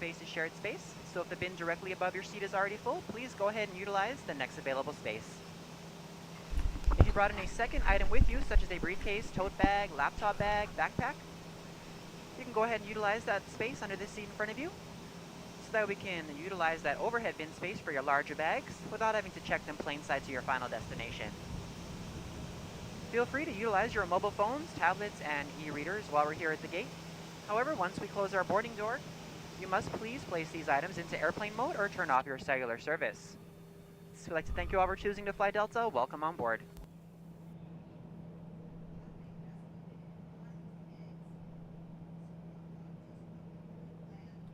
space is shared space, so if the bin directly above your seat is already full, please go ahead and utilize the next available space. If you brought in a second item with you, such as a briefcase, tote bag, laptop bag, backpack, you can go ahead and utilize that space under this seat in front of you, so that we can utilize that overhead bin space for your larger bags without having to check them plain sight to your final destination. Feel free to utilize your mobile phones, tablets, and e-readers while we're here at the gate. However, once we close our boarding door, you must please place these items into airplane mode or turn off your cellular service. So we'd like to thank you all for choosing to fly Delta. Welcome on board.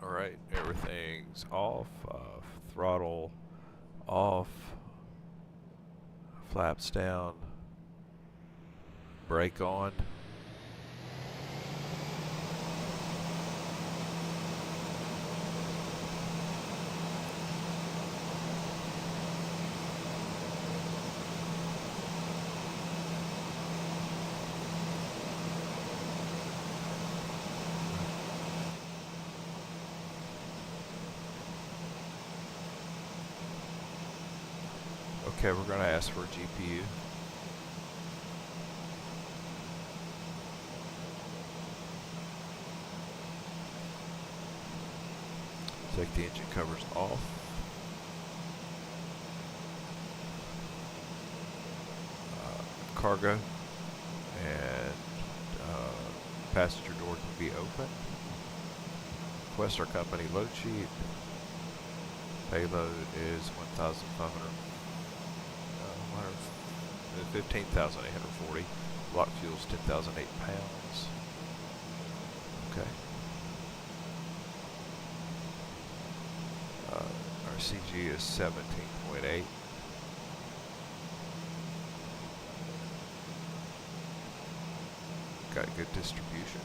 Alright, everything's off, throttle off, flaps down, brake on. Okay, we're going to ask for a GPU. Take the engine covers off. Cargo and passenger door can be open. Request our company load sheet. Payload is 15,840. Block fuel is 10,008 pounds. Okay. Our CG is 17.8. Got good distribution.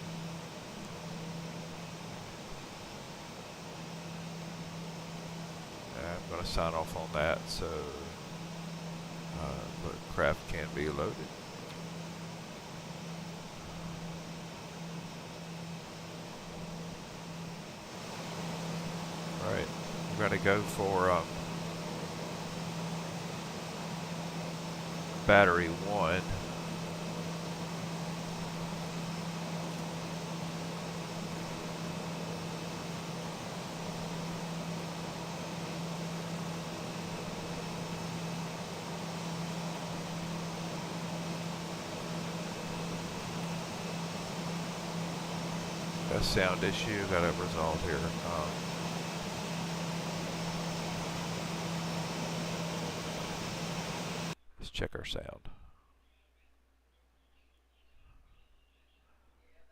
I'm going to sign off on that so the craft can be loaded. Alright, we're going to go for battery 1. Got a sound issue, got to resolve here. Let's check our sound.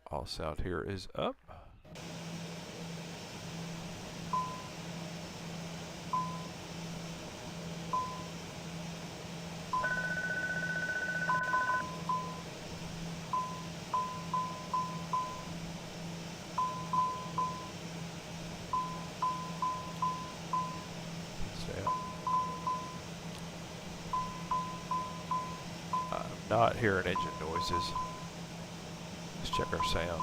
All sound here is up. Not hearing engine noises. Let's check our sound.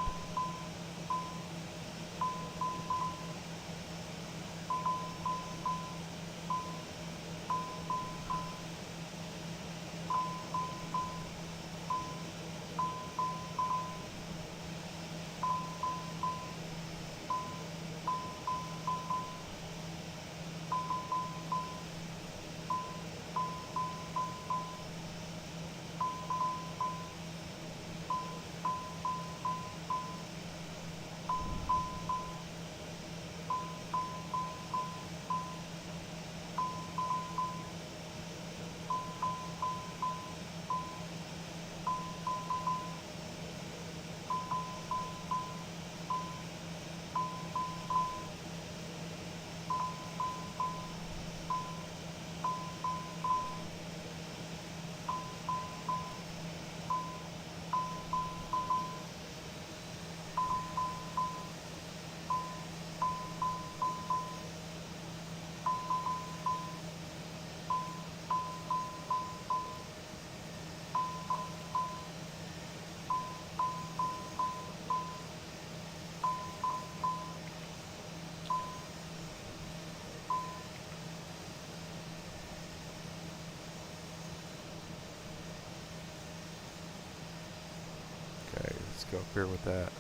go up here with that.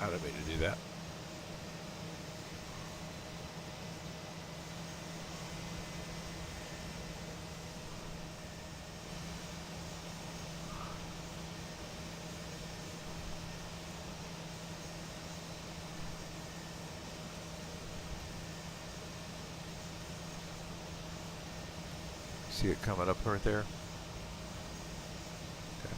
I didn't mean to do that. See it coming up right there? Okay.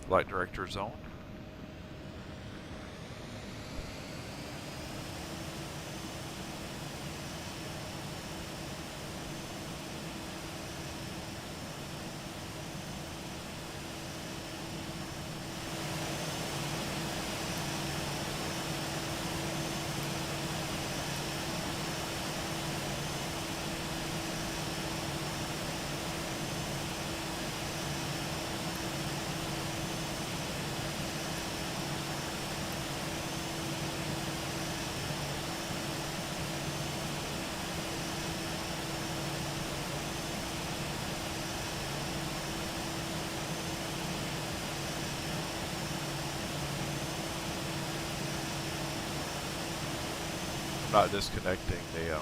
Flight director zone. Not disconnecting the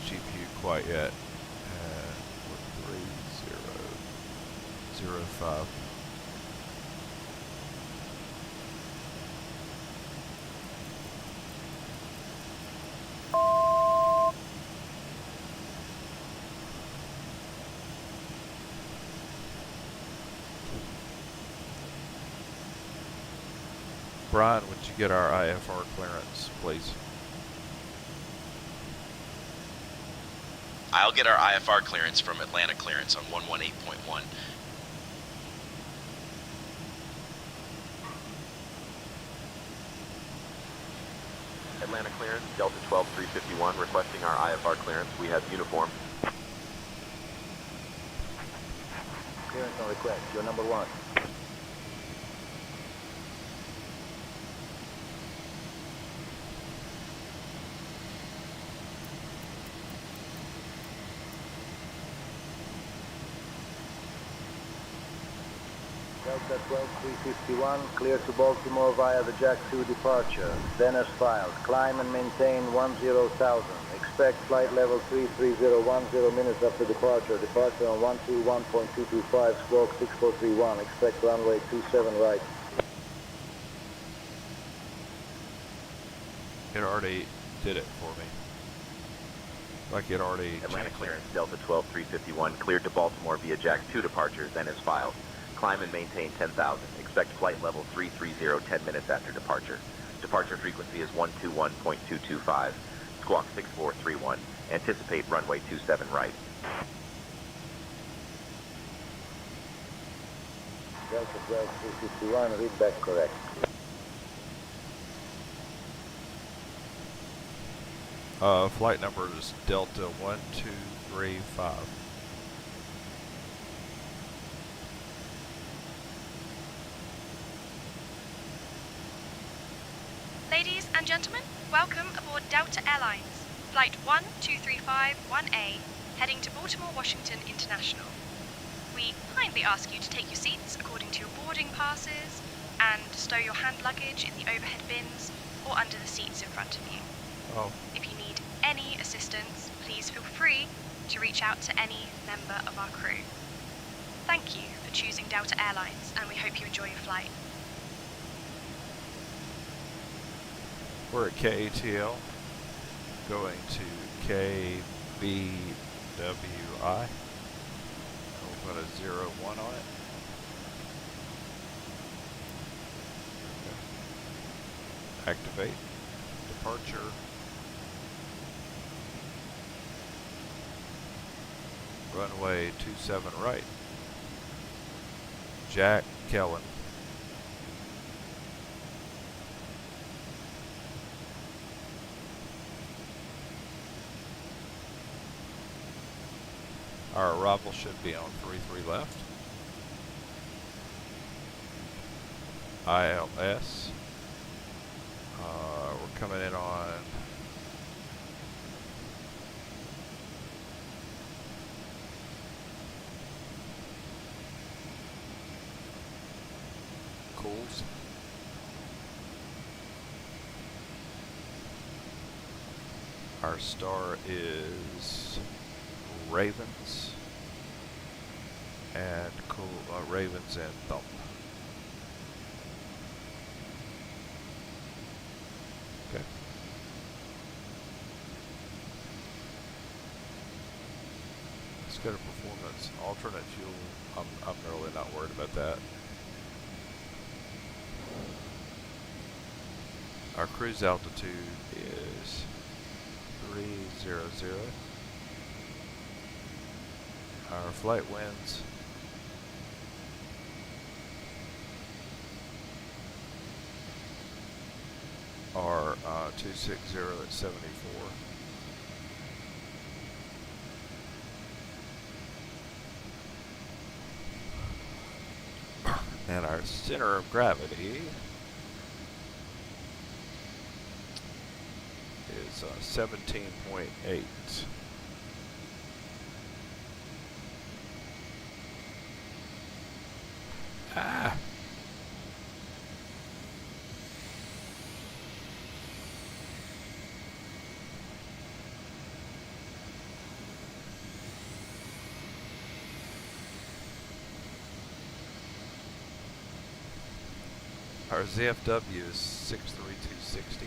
GPU quite yet. 3005. Brian, would you get our IFR clearance, please? I'll get our IFR clearance from Atlanta clearance on 118.1. Atlanta clearance, Delta 12351, requesting our IFR clearance. We have uniform. Clearance on request. You're number one. Delta 12351, clear to Baltimore via the Jack 2 departure. Then as filed. Climb and maintain 10,000. Expect flight level 33010 minutes after departure. Departure on 121.225, squawk 6431. Expect runway 27 right. It already did it for me. Like it already Atlanta changed. clearance, Delta 12351, cleared to Baltimore via Jack 2 departure. Then as filed. Climb and maintain 10,000. Expect flight level 330 10 minutes after departure. Departure frequency is 121.225. Squawk 6431. Anticipate runway 27 right. Delta 12351, read back correct. Flight number is Delta 1235. Ladies and gentlemen, welcome aboard Delta Airlines, Flight 12351A, heading to Baltimore, Washington International. We kindly ask you to take your seats according to your boarding passes, and stow your hand luggage in the overhead bins or under the seats in front of you. Oh, If you need any assistance, please feel free to reach out to any member of our crew. Thank you for choosing Delta Airlines, and we hope you enjoy your flight. we're at KATL, going to KBWI. We'll put a 01 on it. Okay. Activate. Departure. Runway 27 right. Jack Kellen. Our arrival should be on 33 left. ILS. We're coming in on Cools. Our star is Ravens and Ravens and Thump. Okay. Let's go to performance. Alternate fuel. I'm really not worried about that. Our cruise altitude is 300. Our flight winds are 260 at 74. And our center of gravity is 17.8. Ah. Our ZFW is 63260.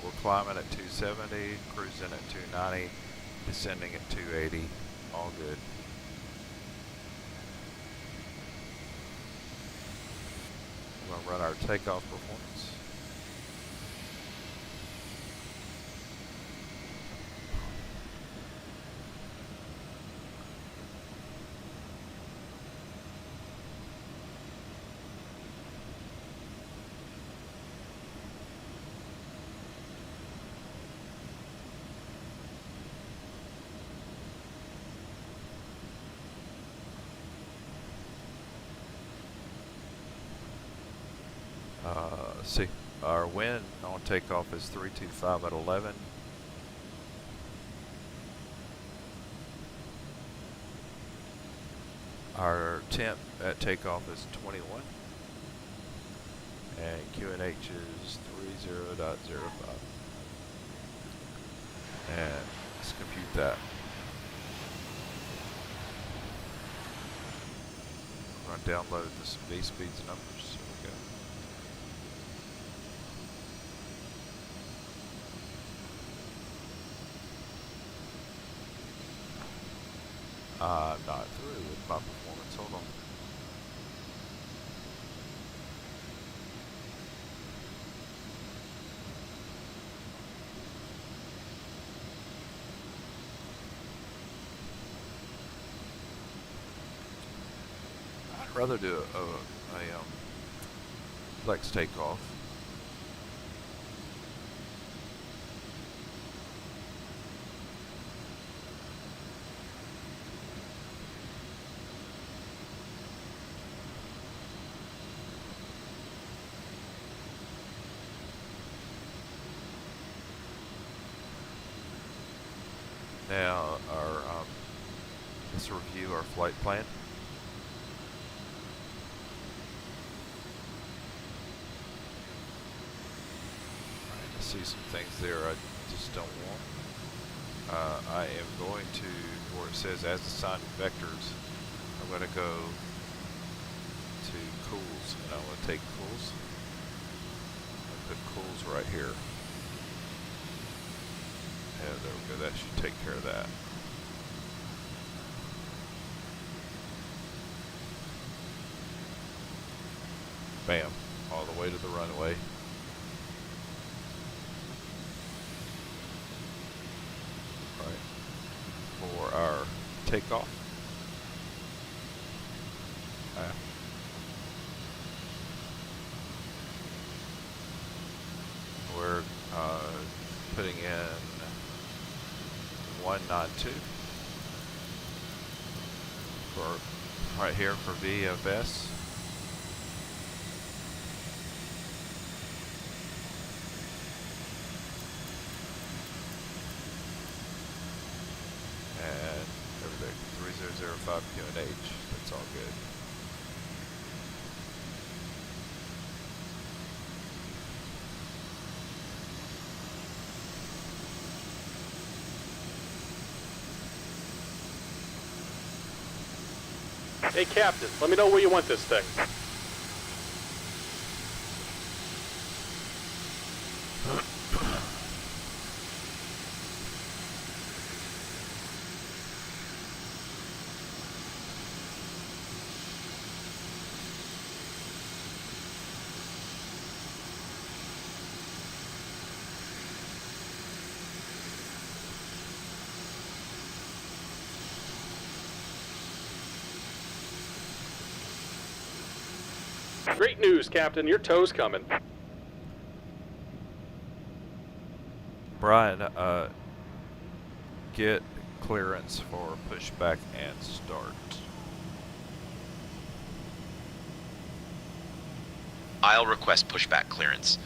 We're climbing at 270, cruising at 290, descending at 280. All good. We're going to run our takeoff performance. Let's see. Our wind on takeoff is 325 at 11. Our temp at takeoff is 21. And QNH is 30.05. And let's compute that. We're going to download the V-speeds numbers. Here we go. I'm not through with my performance. Hold on. I'd rather do a flex takeoff. Now, let's review our flight plan. Alright, I see some things there I just don't want. I am going to, where it says as assigned vectors, I'm going to go to cools, and I want to take cools. I'll put cools right here. Yeah, there we go. That should take care of that. Bam. All the way to the runway. Right. For our takeoff. We're putting in 192 for right here for VFS. And everything 3005 QNH. That's all good. Hey, Captain, let me know where you want this thing. Great news, Captain. Your tow's coming. Brian, get clearance for pushback and start. I'll request pushback clearance.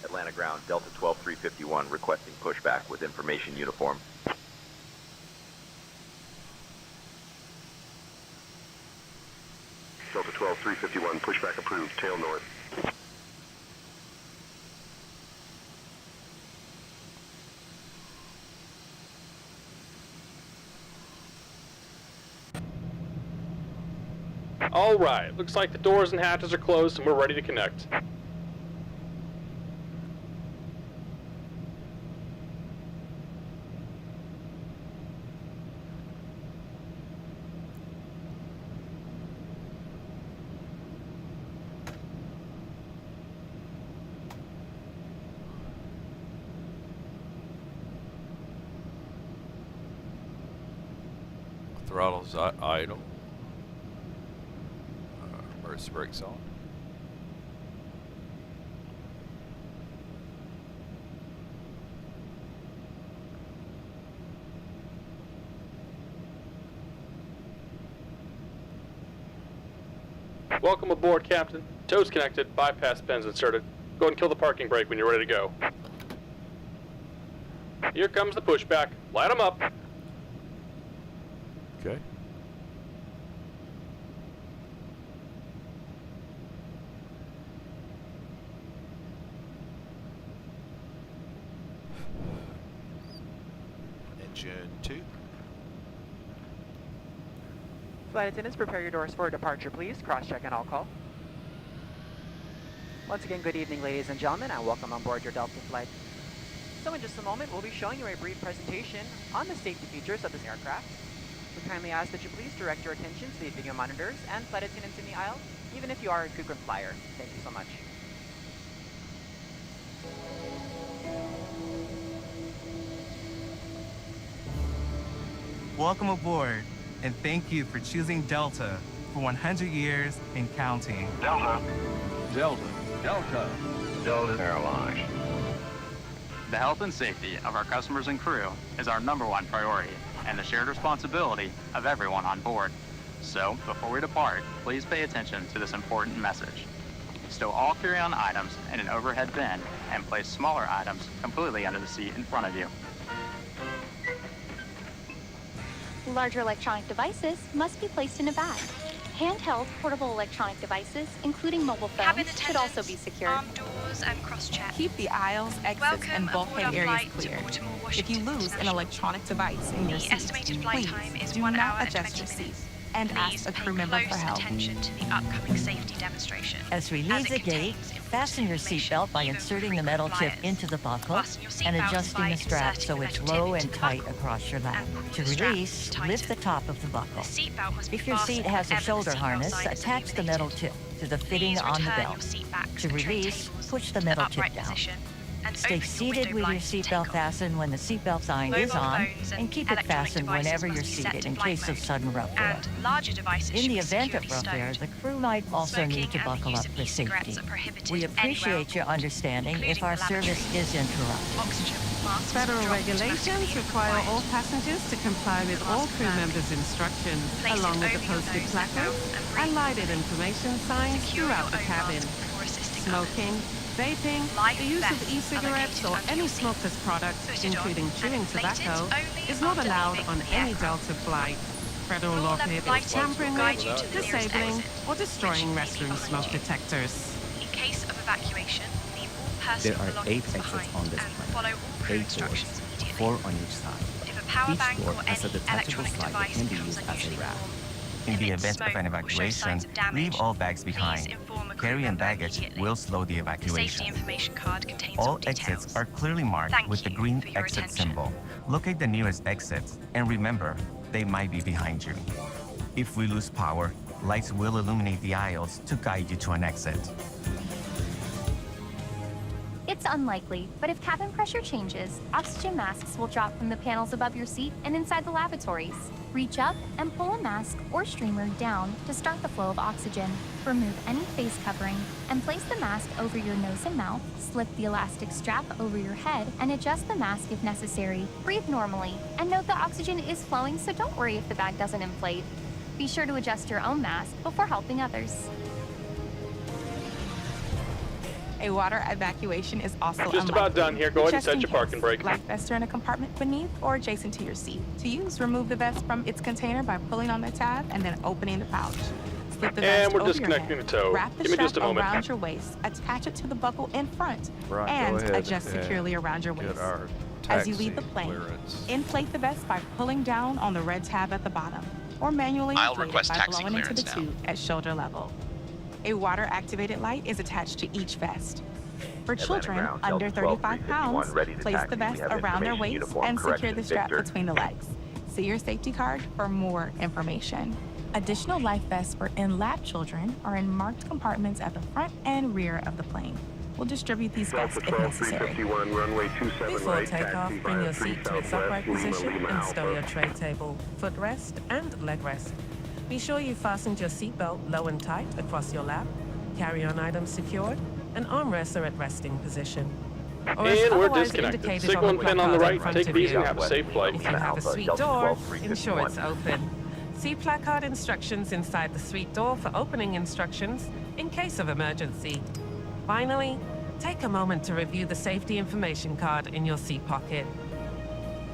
Atlanta ground, Delta 12351 requesting pushback with information uniform. Delta 12351, pushback approved, tail north. All right, looks like the doors and hatches are closed and we're ready to connect. Throttle's idle. Emergency brakes on. Welcome aboard, Captain. Tow's connected, bypass pins inserted. Go ahead and kill the parking brake when you're ready to go. Here comes the pushback. Light 'em up. Okay. Engine 2. Flight attendants, prepare your doors for departure, please. Cross-check and all call. Once again, good evening, ladies and gentlemen, and welcome on board your Delta flight. So in just a moment, we'll be showing you a brief presentation on the safety features of this aircraft. We kindly ask that you please direct your attention to the video monitors and flight attendants in the aisle, even if you are a frequent flyer. Thank you so much. Welcome aboard, and thank you for choosing Delta for 100 years and counting. Delta. Delta. Delta. Delta Airlines. The health and safety of our customers and crew is our #1 priority and the shared responsibility of everyone on board. So, before we depart, please pay attention to this important message. Stow all carry-on items in an overhead bin and place smaller items completely under the seat in front of you. Larger electronic devices must be placed in a bag. Handheld portable electronic devices, including mobile phones, should also be secured. Armed doors and cross-check. Keep the aisles, exits, and bulkhead areas clear. If you lose an electronic device in your seat, please do not adjust your seat and ask a crew member for help. Attention to the upcoming safety demonstration. As we leave the gate, fasten your seatbelt by inserting the metal tip into the buckle and adjusting the strap so it's low and tight across your lap. To release, lift the top of the buckle. If your seat has a shoulder harness, attach the metal tip to the fitting on the belt. To release, push the metal tip down. Stay seated with your seatbelt fastened when the seatbelt sign is on, and keep it fastened whenever you're seated in case of sudden rough air. In the event of rough air, the crew might also need to buckle up for safety. We appreciate your understanding if our service is interrupted. Federal regulations require all passengers to comply with all crew members' instructions, along with the posted placards and lighted information signs throughout the cabin. Smoking, vaping, the use of e-cigarettes or any smoker's products, including chewing tobacco, is not allowed on any Delta flight. Federal law prohibits tampering with, disabling, or destroying restroom smoke detectors. In case of evacuation, leave all personal There are 8 belongings exits behind on this and plane. follow all crew 8 instructions doors, immediately. 4 on each side. If a power Each bank door or has a any detachable electronic slide that device can be becomes used as a unusually rack. warm, In the emits event of smoke an or shows evacuation, signs of damage, leave all bags please behind. inform a crew Carry-on member baggage immediately. will slow the The evacuation. safety information card contains All all details. exits are clearly marked Thank with the you green for your exit attention. symbol. Locate the nearest exits and remember, they might be behind you. If we lose power, lights will illuminate the aisles to guide you to an exit. It's unlikely, but if cabin pressure changes, oxygen masks will drop from the panels above your seat and inside the lavatories. Reach up and pull a mask or streamer down to start the flow of oxygen. Remove any face covering and place the mask over your nose and mouth. Slip the elastic strap over your head and adjust the mask if necessary. Breathe normally and note the oxygen is flowing, so don't worry if the bag doesn't inflate. Be sure to adjust your own mask before helping others. A water evacuation is also Just unlikely. about done here. Go ahead and Just set in your parking case, brake. Life vests are in a compartment beneath or adjacent to your seat. To use, remove the vest from its container by pulling on the tab and then opening the pouch. Slip the vest And we're over disconnecting your the head. tow. Wrap the Give me strap just a moment. around your waist, attach it to the buckle in front, Right, and go ahead adjust and securely around your get waist. our As you leave the taxi plane, clearance. inflate the vest by pulling down on the red tab at the bottom, or manually I'll inflate request it by taxi blowing into the clearance now. tube at shoulder level. A water-activated light is attached to each vest. For children Ground, under Delta 12, 35 pounds, 351, ready to place taxi. the We vest have around their information, waist uniform and secure correction, the strap Victor. between the legs. See your safety card for more information. Additional life vests for in-lap children are in marked compartments at the front and rear of the plane. We'll distribute these vests Delta if 12, necessary. 351, runway 27 Before right, takeoff, taxi bring via your 3 seat to its Southwest, upright Lima, position Lima and stow Alpha. your tray table, footrest, and leg rest. Be sure you fastened your seatbelt low and tight across your lap, carry-on items secured, and armrests are at resting position. Or as And we're otherwise disconnected. indicated Signal on and the pin on the placard in right. front Take of it easy you. and have a safe flight. If you have a Alpha, suite Delta door, 12, ensure it's 351. open. See placard instructions inside the suite door for opening instructions in case of emergency. Finally, take a moment to review the safety information card in your seat pocket.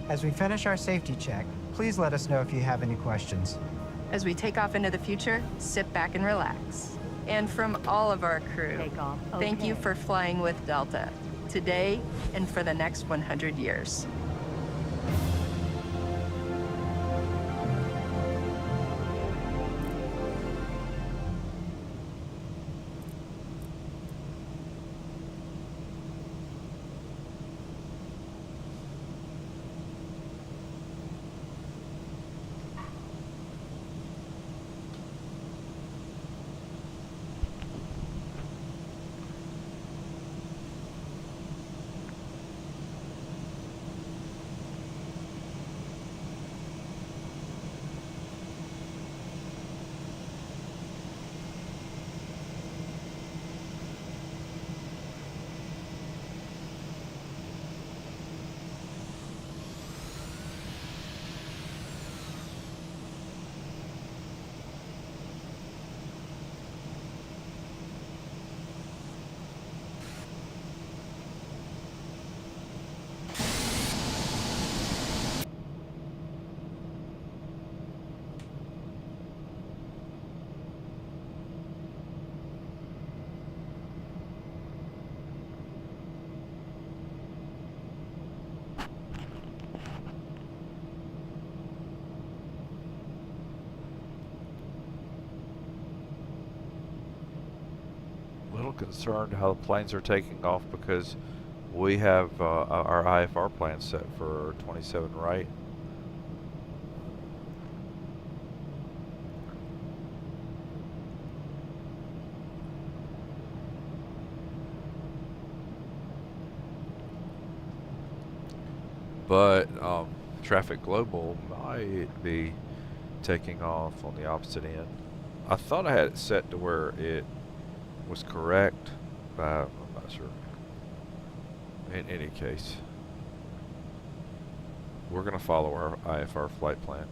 As we finish our safety check, please let us know if you have any questions. As we take off into the future, sit back and relax. And from all of our crew, thank you for flying with Delta, today and for the next 100 years. concerned how the planes are taking off because we have our IFR plan set for 27 right. But Traffic Global might be taking off on the opposite end. I thought I had it set to where it was correct, but I'm not sure. In any case, we're going to follow our IFR flight plan.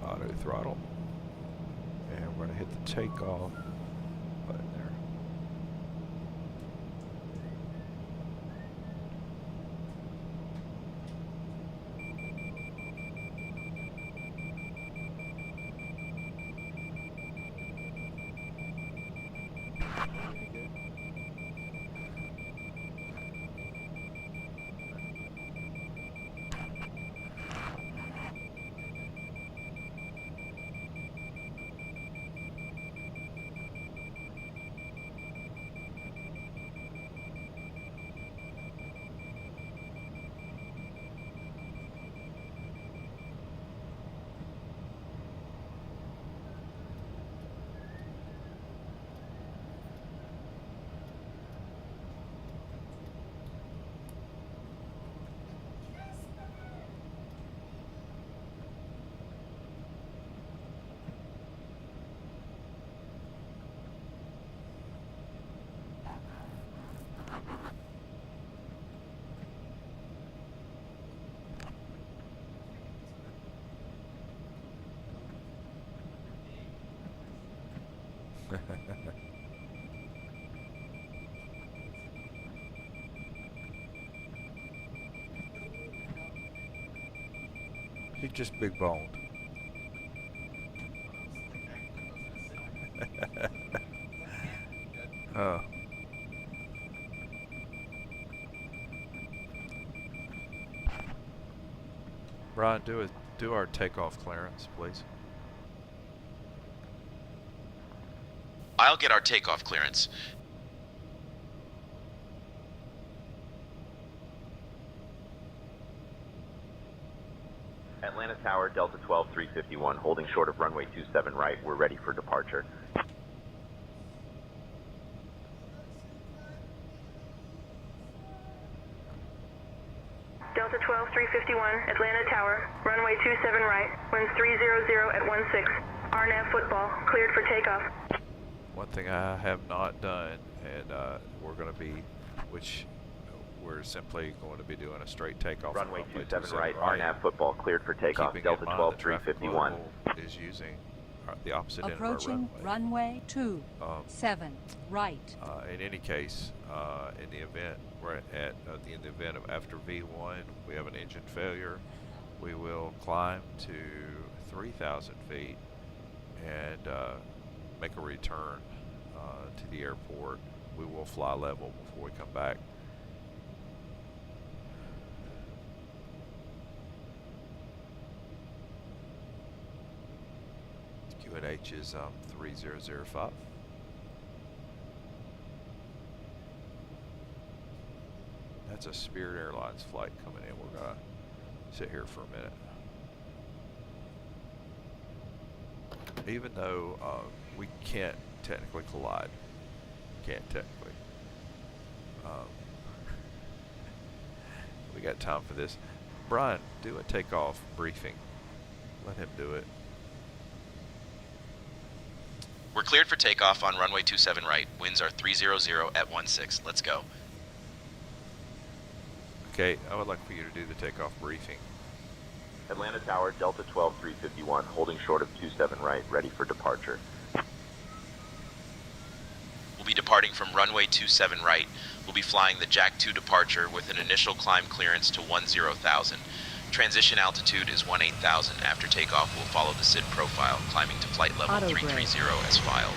Auto throttle, and we're going to hit the takeoff button there. He just big boned. Oh. Brian, do our takeoff clearance, please. I'll get our takeoff clearance. Atlanta Tower, Delta 12, 351, holding short of runway 27 right. We're ready for departure. Delta 12, 351, Atlanta Tower, runway 27 right, winds 300 at 16. RNAV football, cleared for takeoff. One thing I have not done, and we're going to be, which we're simply going to be doing a straight takeoff. Runway from 27 right, RNAV football cleared for takeoff. Keeping Delta in mind 12 the traffic 351. level is using the opposite end of Approaching our runway. runway 27 right. In any case, in the event we're in the event of after V1, we have an engine failure, we will climb to 3,000 feet and make a return to the airport. We will fly level before we come back. QNH is 3005. That's a Spirit Airlines flight coming in. We're gonna sit here for a minute. Even though we can't technically collide, can't technically. We got time for this. Brian, do a takeoff briefing. Let him do it. We're cleared for takeoff on runway 27 right. Winds are 300 at 16. Let's go. Okay, I would like for you to do the takeoff briefing. Atlanta Tower, Delta 12 351, holding short of 27 right, ready for departure. We'll be departing from runway 27 right. We'll be flying the Jack 2 departure with an initial climb clearance to 10,000. Transition altitude is 18,000. After takeoff, we'll follow the SID profile, climbing to flight level 330 as filed.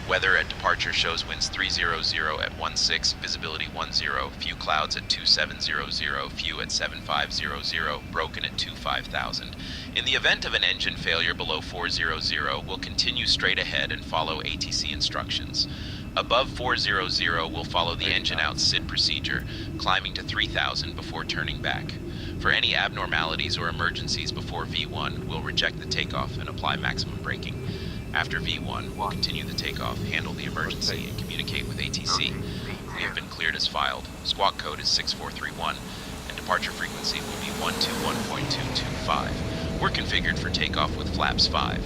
Weather at departure shows winds 300 at 16, visibility 10, few clouds at 2700, few at 7500, broken at 25,000. In the event of an engine failure below 400, we'll continue straight ahead and follow ATC instructions. Above 400, we'll follow the engine out SID procedure, climbing to 3,000 before turning back. For any abnormalities or emergencies before V1, we'll reject the takeoff and apply maximum braking. After V1, we'll continue the takeoff, handle the emergency, and communicate with ATC. We have been cleared as filed. Squawk code is 6431, and departure frequency will be 121.225. We're configured for takeoff with flaps 5.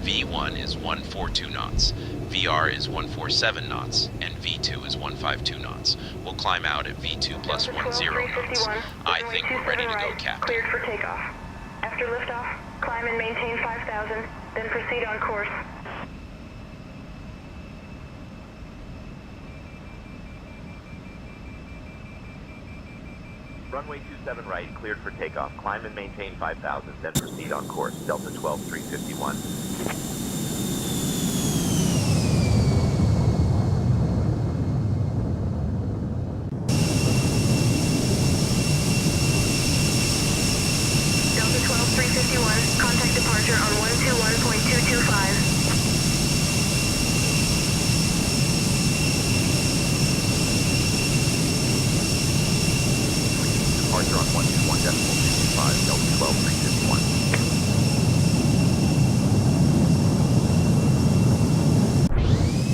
V1 is 142 knots, VR is 147 knots, and V2 is 152 knots. We'll climb out at V2 plus 10 knots. I think we're ready to go, Captain. Cleared for takeoff. After liftoff, climb and maintain 5,000, then proceed on course. Runway 27 right, cleared for takeoff. Climb and maintain 5,000, then proceed on course. Delta 12 351. Delta 12 351, contact departure on 121.225. Departure on 121.225, Delta 12 351.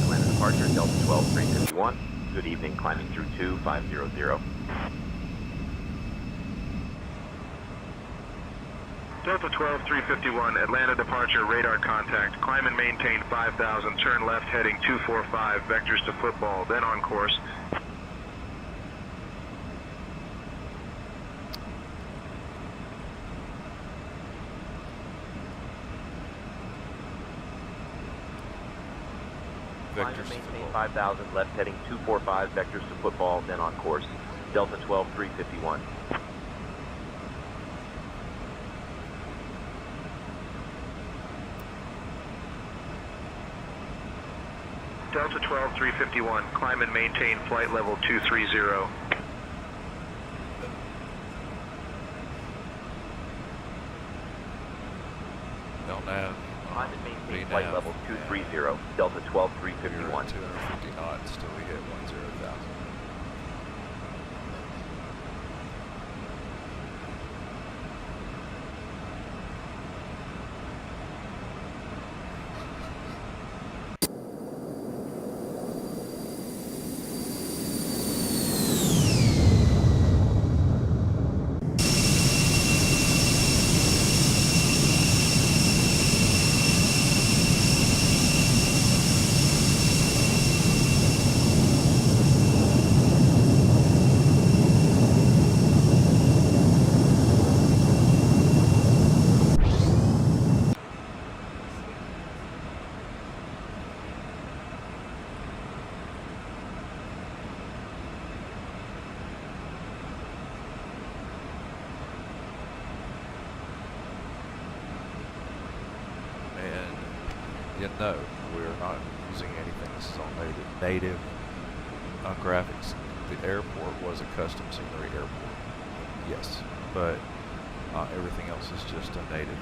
Atlanta departure, Delta 12 351. Good evening, climbing through 2500. Delta 12 351, Atlanta departure, radar contact. Climb and maintain 5,000, turn left heading 245, vectors to football, then on course. Climb and maintain 5,000, left heading 245, vectors to football, then on course. Delta 12 351. Delta 12 351, climb and maintain flight level 230. Del Nav. Climb and maintain flight level 230, Delta 12 351. 250 knots till we hit 10,000. Yeah, no, we're not using anything that's on native graphics. The airport was a custom scenery airport, yes, but everything else is just a native.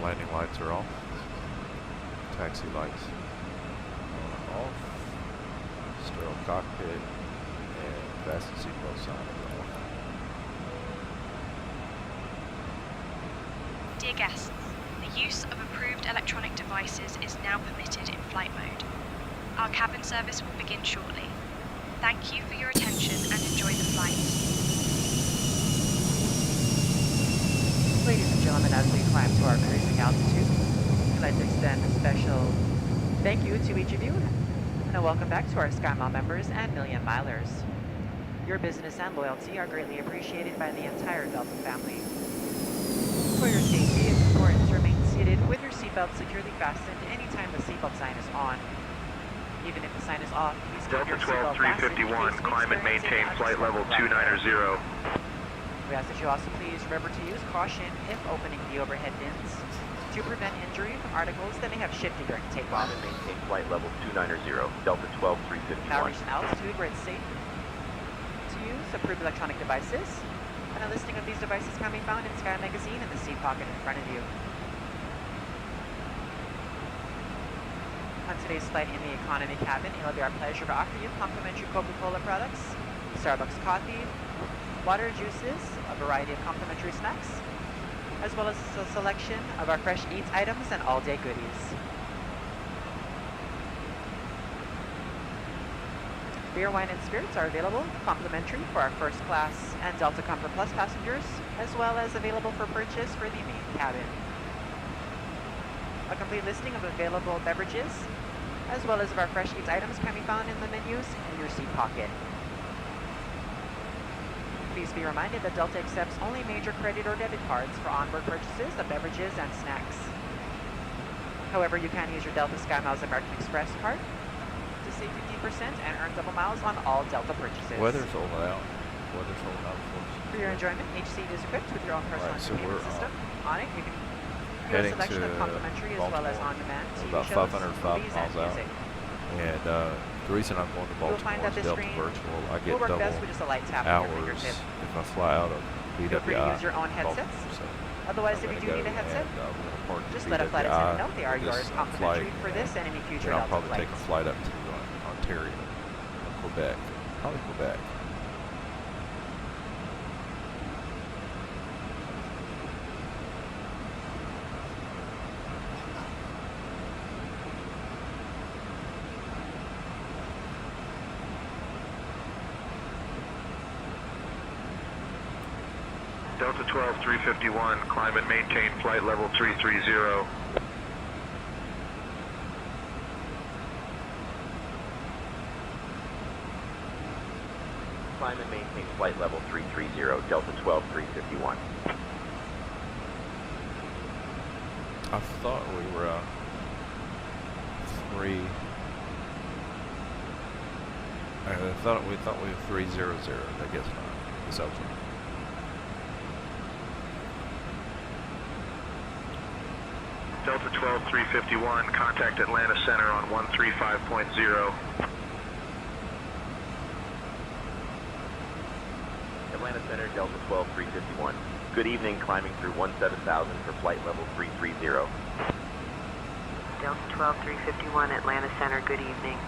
Landing lights are off. Taxi lights on and off. Sterile cockpit and fasten seatbelt sign is off. Dear guests, the use of approved electronic devices is now permitted in flight mode. Our cabin service will begin shortly. Thank you for your attention and enjoy the flight. Ladies and gentlemen, as we climb to our cruising altitude, I'd like to extend a special thank you to each of you, and a welcome back to our SkyMile members and Million Milers. Your business and loyalty are greatly appreciated by the entire Delta family. For your safety, it's important to remain seated with your seatbelt securely fastened anytime the seatbelt sign is on. Even if the sign is off, please keep your seatbelt fastened in case we climb and experience maintain any flight level unexpected 290. We ask that you also please remember to use caution if opening the overhead bins to prevent injury from articles that may have shifted during takeoff. Climb and maintain flight level 290, Delta 12351. Now reach an altitude where it's safe to use approved electronic devices, and a listing of these devices can be found in Sky Magazine in the seat pocket in front of you. On today's flight in the economy cabin, it'll be our pleasure to offer you complimentary Coca-Cola products, Starbucks coffee, water, juices, a variety of complimentary snacks, as well as a selection of our fresh eats items and all-day goodies. Beer, wine, and spirits are available complimentary for our first class and Delta Comfort Plus passengers, as well as available for purchase for the main cabin. A complete listing of available beverages, as well as of our fresh eats items, can be found in the menus in your seat pocket. Please be reminded that Delta accepts only major credit or debit cards for onboard purchases of beverages and snacks. However, you can use your Delta SkyMiles American Express card to save 15% and earn double miles on all Delta purchases. Weather's holding out. Weather's holding out for us. For your enjoyment, each seat is equipped with your own personal entertainment system. On it, you can hear a selection of complimentary as well as on-demand TV about shows, 505 movies, miles and out. music. And the reason I'm going to You'll find Baltimore that is the Delta screen Virtual. I get will work double best with just a light tap of your hours fingertip. if I fly out of BWI. Feel free to use your own Baltimore, headsets. so Otherwise, I'm if you do gonna need a go headset, and, we're gonna park at just let a flight BWI attendant know they are for this yours complimentary flight, for this and any future then I'll Delta probably flights. take a flight up to Ontario, or Quebec. Probably Quebec. Delta 12351, climb and maintain flight level 330. Climb and maintain flight level 330, Delta 12351. I thought we were we thought we were 300. I guess not. It's up to me. Delta 12351, contact Atlanta Center on 135.0. Atlanta Center, Delta 12351. Good evening, climbing through 17,000 for flight level 330. Delta 12351, Atlanta Center, good evening.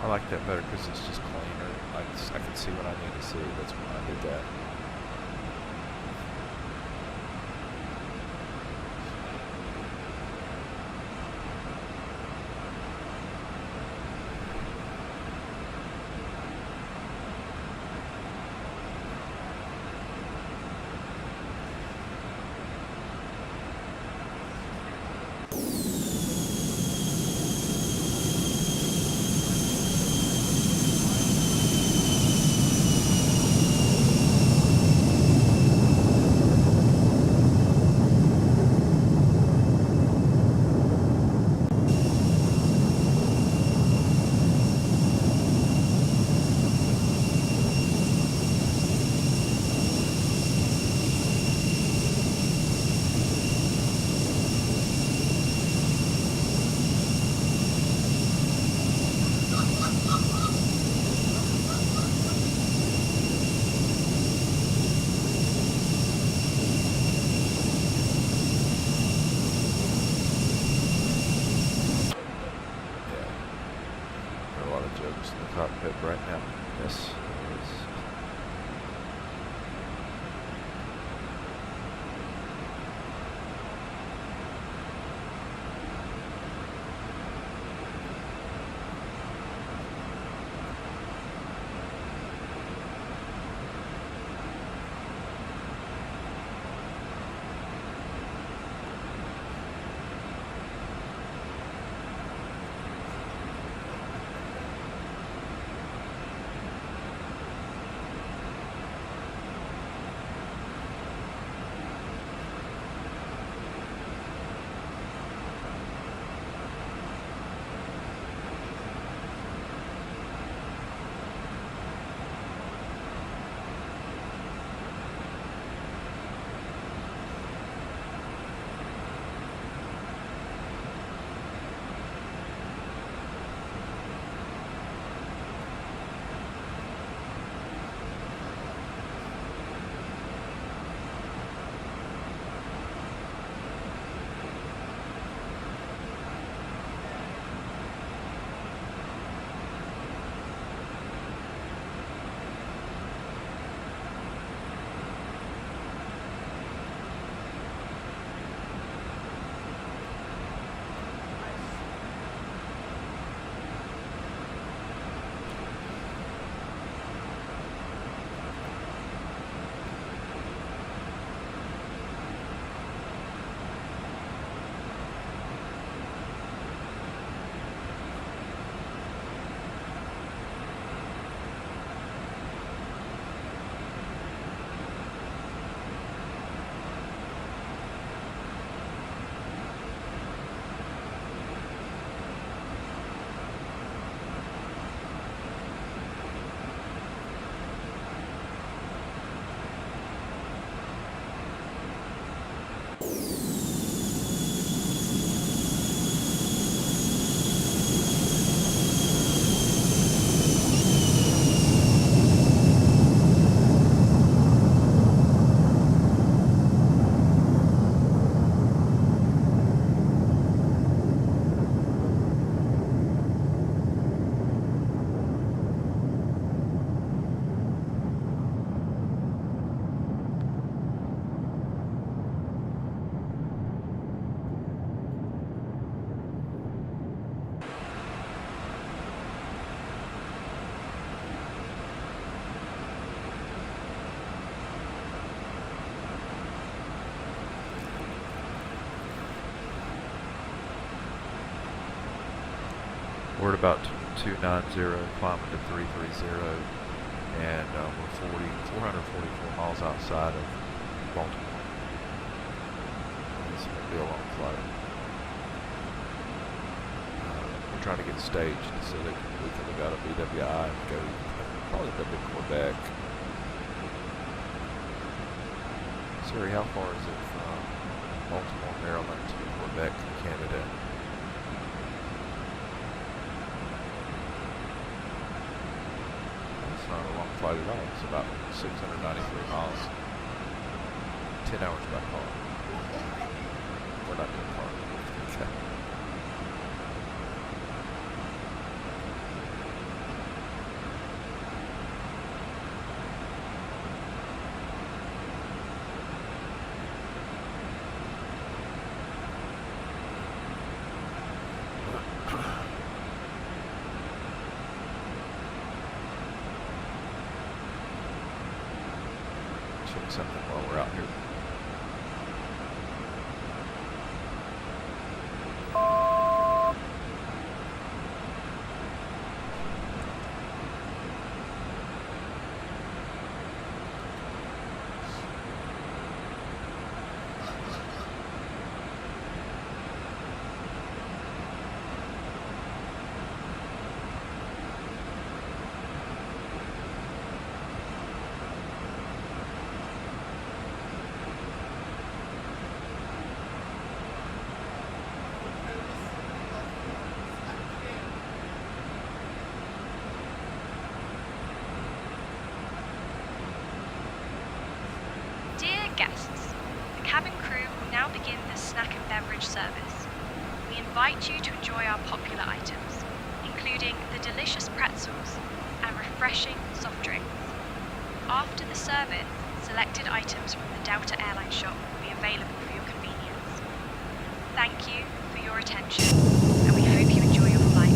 I like that better because it's just cleaner. I can see what I need to see. That's why I did that. Cockpit right now. Yes, it is. We're at about 290, climbing to 330, and we're 444 miles outside of Baltimore. This will be a long flight. We're trying to get staged so that we can look out at BWI and go probably a bit Quebec. Siri, how far is it from Baltimore, Maryland to Quebec, Canada? It's not a long flight at all. It's about 693 miles. 10 hours by car. We're not doing car. Okay. route here. Dear guests, the cabin crew will now begin the snack and beverage service. We invite you to enjoy our popular items, including the delicious pretzels and refreshing soft drinks. After the service, selected items from the Delta Airlines shop will be available for your convenience. Thank you for your attention, and we hope you enjoy your flight.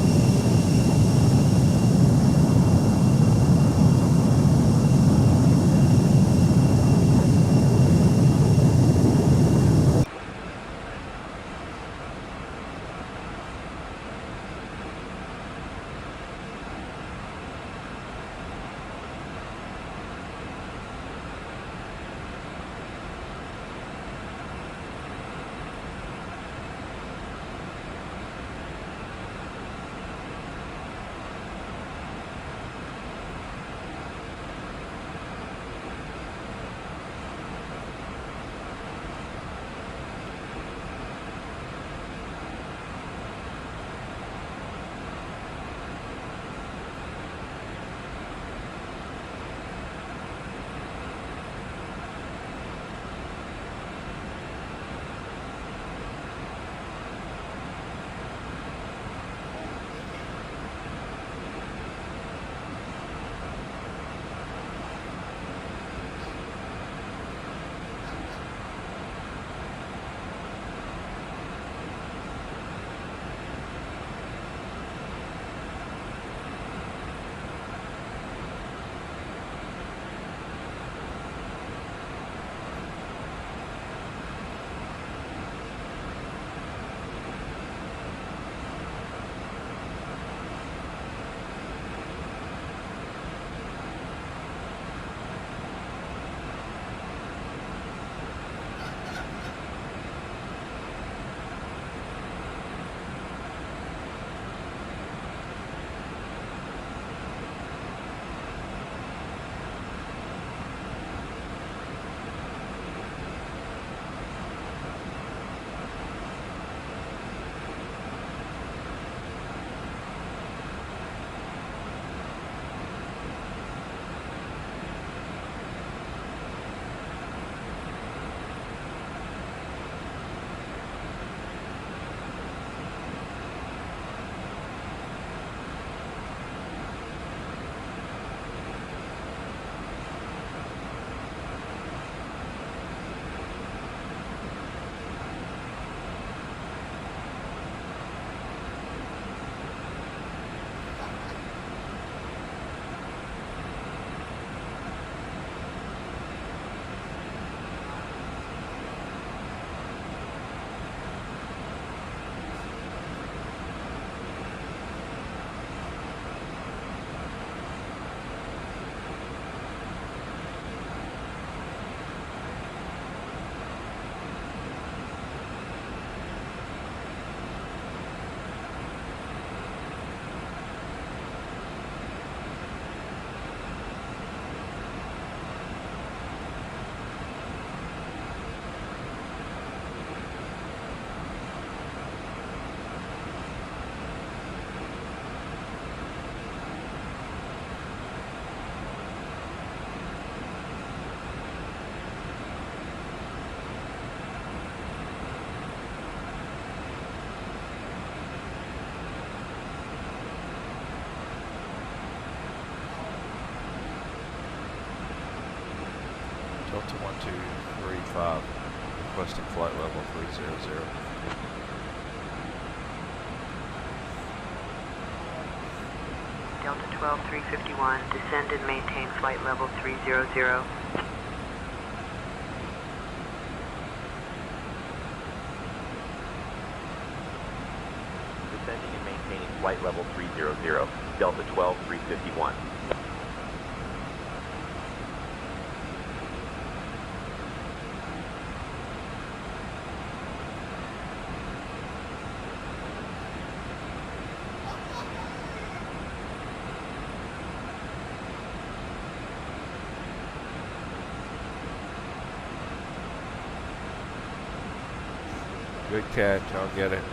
Delta 1235, requesting flight level 300. Delta 12351, descend and maintain flight level 300. flight level 300, Delta 12351. Good catch, I'll get it.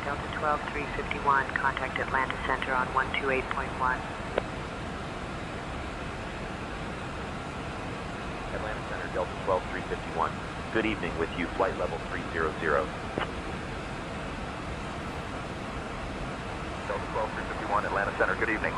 Delta 12351, contact Atlanta Center on 128.1. Atlanta Center, Delta 12351. Good evening, with you, flight level 300. Delta 12351, Atlanta Center, good evening.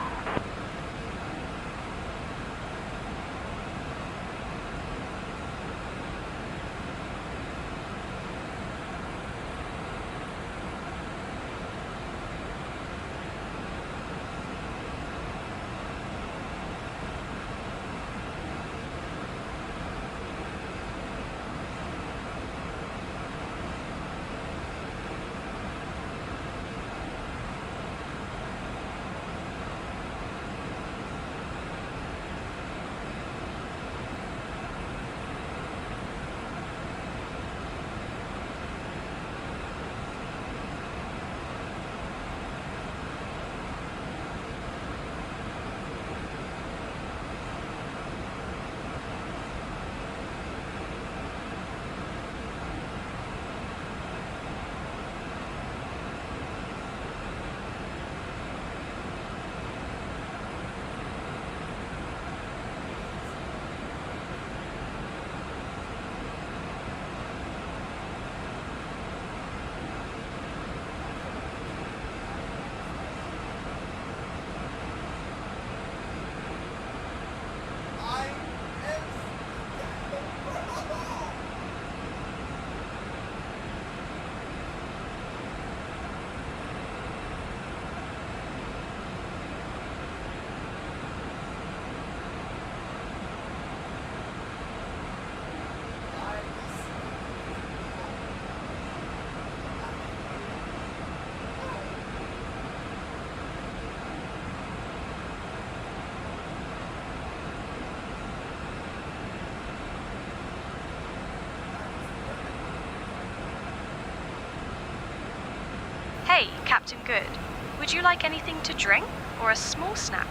Hey, Captain Good. Would you like anything to drink or a small snack?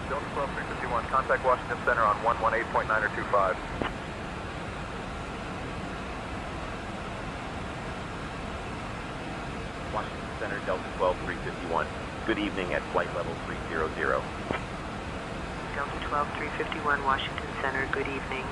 Delta 12351, contact Washington Center on 118.9 or 25. Washington Center, Delta 12351. Good evening at flight level 300. Delta 12351, Washington Center, good evening.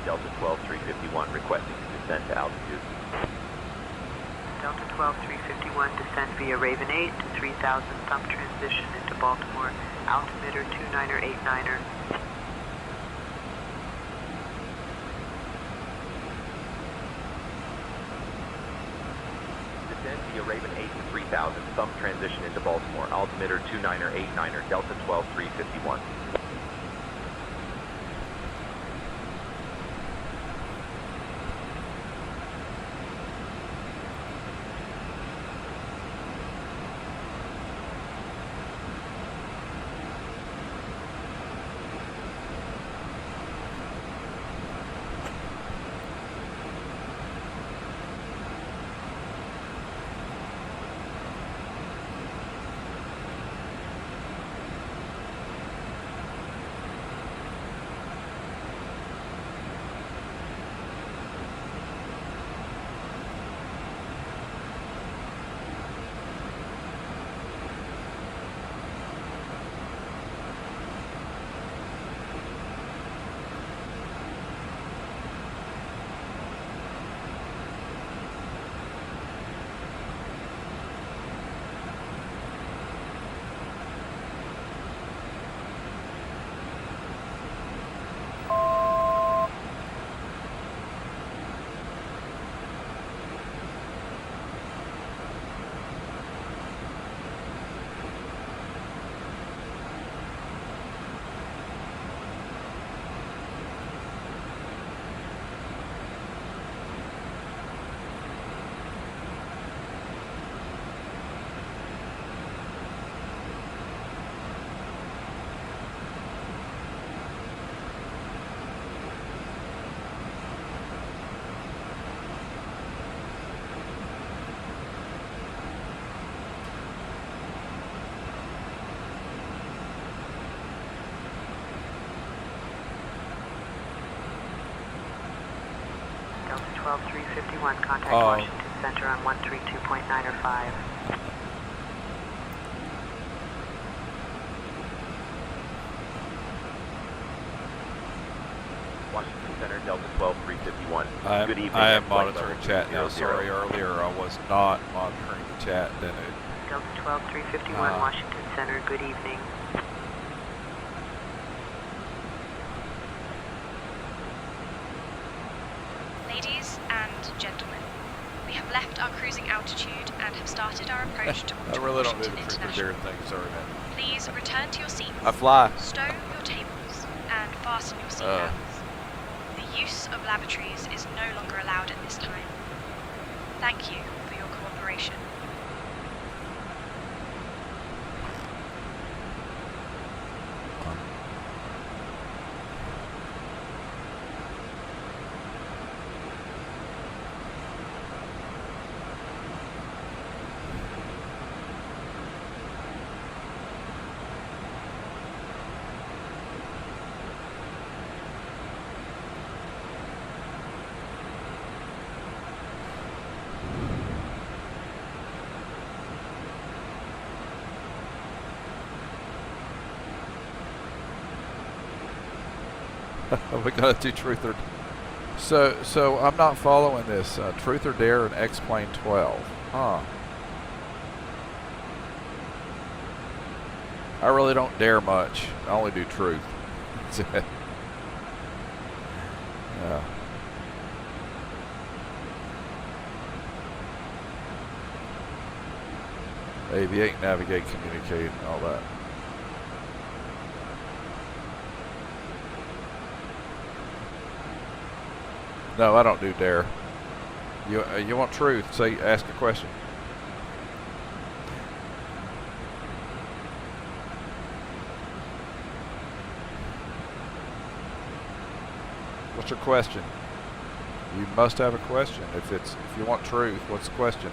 Delta 12351 requesting to descend to altitude. Delta 12351, descend via Raven 8 to 3000, thumb transition into Baltimore, altimeter 29er89er. Descend via Raven 8 to 3000, thumb transition into Baltimore, altimeter 29er89er, Delta 12351. Delta 12351, contact Washington Center on 132.905. Washington Center, Delta 12351. Good evening. I am monitoring chat now. Sorry, earlier I was not monitoring the chat. Then it. Delta 12351, Washington Center. Good evening. Ladies and gentlemen, we have left our cruising altitude and have started our approach towards I really don't do Washington the truth or International. dare thing. Sorry, man. Please return to your seats. I fly. Stow your tables and fasten your seatbelts. The use of lavatories is no longer allowed at this time. Thank you for your cooperation. We gotta do truth or. So I'm not following this. Truth or dare and Xplane 12. Huh. I really don't dare much. I only do truth. That's it. Yeah. Aviate, navigate, communicate, and all that. No, I don't do dare. You want truth? Say, ask a question. What's your question? You must have a question. If you want truth, what's the question?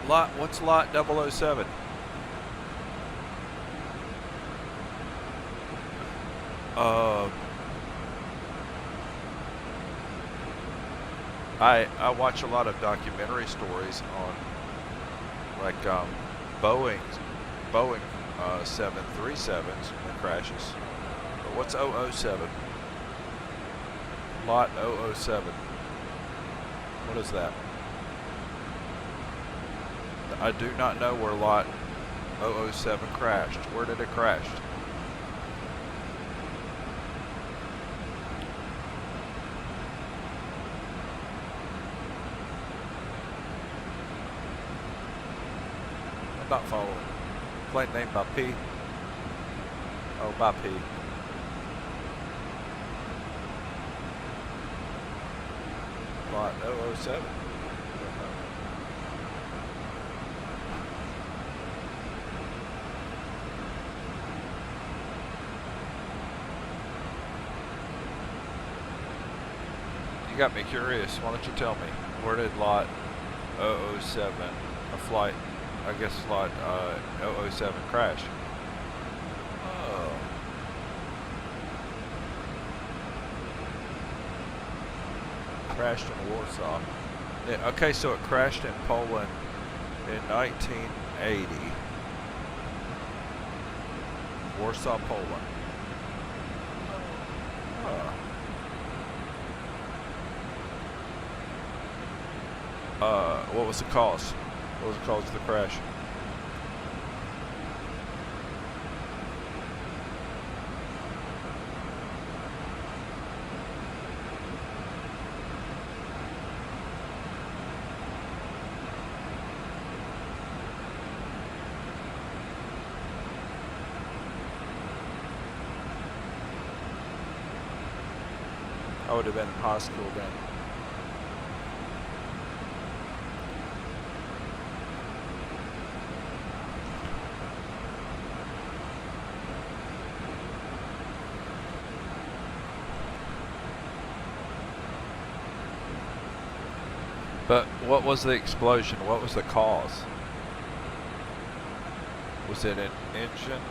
What's lot 007? I watch a lot of documentary stories on like Boeing 737s and crashes. But what's 007? Lot 007. What is that? I do not know where lot 007 crashed. Where did it crash? I'm not following. Plane name by P. Oh, by P. Lot 007. You got me curious. Why don't you tell me, where did lot 007, a flight, I guess lot 007 crash? Oh. Crashed in Warsaw. Yeah, okay, so it crashed in Poland in 1980. Warsaw, Poland. What was the cause? What was the cause of the crash? I would have been in high school then. But what was the explosion? What was the cause? Was it an engine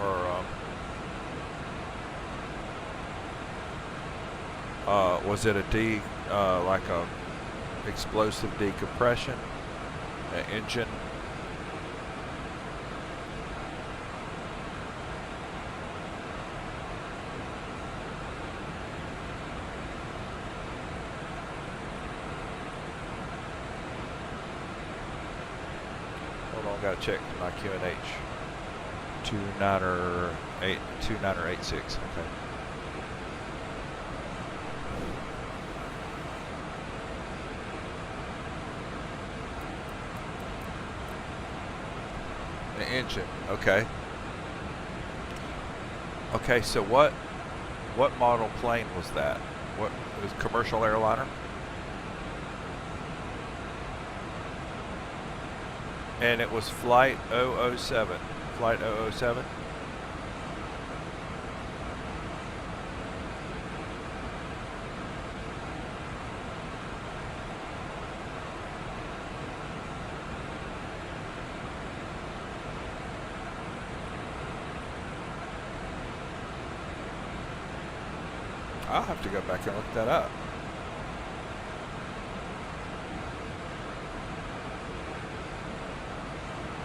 or was it a like a explosive decompression, an engine? Gotta check my QNH 2986. Okay. The engine. Okay. Okay. So what model plane was that? What it was? Commercial airliner? And it was flight 007. Flight 007? I'll have to go back and look that up.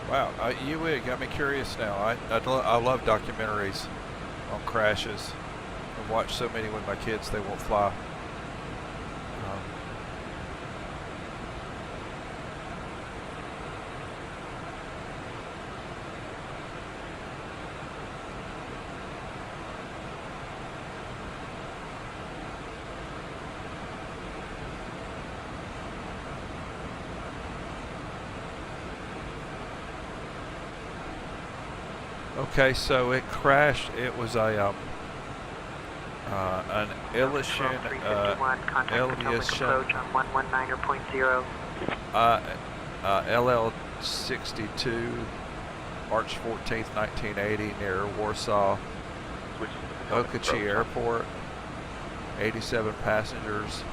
Wow, you got me curious now. I love documentaries on crashes. I've watched so many with my kids, they won't fly. Okay, so it crashed. It was a an Elysian LL62, March 14th, 1980, near Warsaw, Okachi Airport. 87 passengers.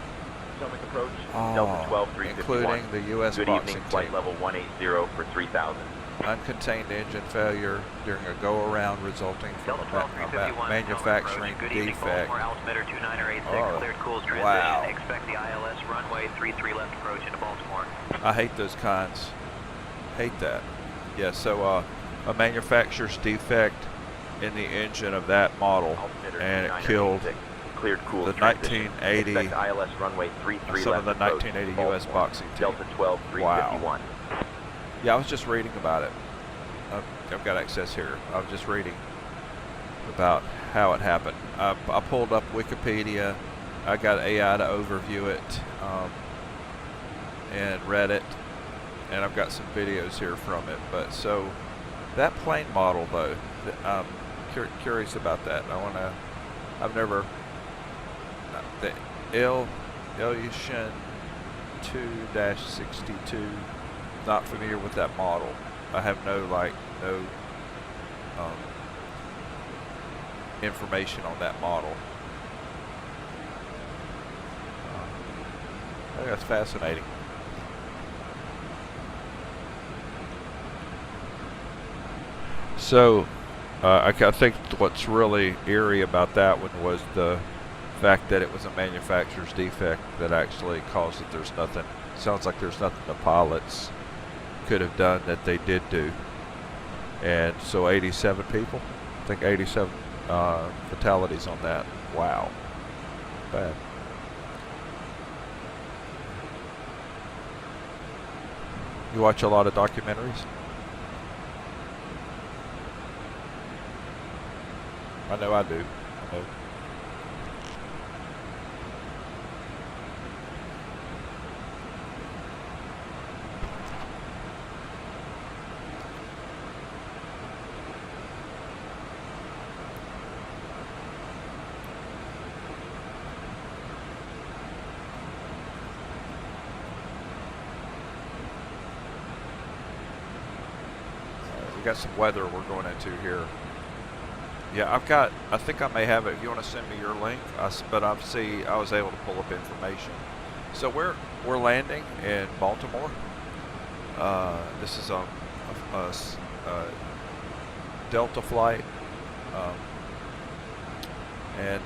Potomac approach, Oh, Delta 12-351. including the U.S. Good boxing evening, flight team. level 180 for 3000. Uncontained engine failure during a go-around resulting from a manufacturing defect. Altimeter 2986, Oh, cleared cools transition. wow. Expect the ILS runway 33 left approach into Baltimore. I hate those kinds. Hate that. Yeah, so a manufacturer's defect in the engine of that model, and it killed Cleared cools the transition. 1980, Expect ILS runway 33 some left of the approach 1980 into U.S. Baltimore. boxing team. Delta 12-351. Wow. Yeah, I was just reading about it. I've got access here. I was just reading about how it happened. I pulled up Wikipedia. I got AI to overview it and read it, and I've got some videos here from it. But so that plane model, though, I'm curious about that. I've never the Ilyushin 2-62. Not familiar with that model. I have no information on that model. I think that's fascinating. So I think what's really eerie about that one was the fact that it was a manufacturer's defect that actually caused it. There's nothing, sounds like there's nothing the pilots could have done that they did do. And so 87 people, I think 87 fatalities on that. Wow, bad. You watch a lot of documentaries? I know I do. I know. We got some weather we're going into here. Yeah, I think I may have it. If you want to send me your link, I was able to pull up information. So we're landing in Baltimore. This is a Delta flight, and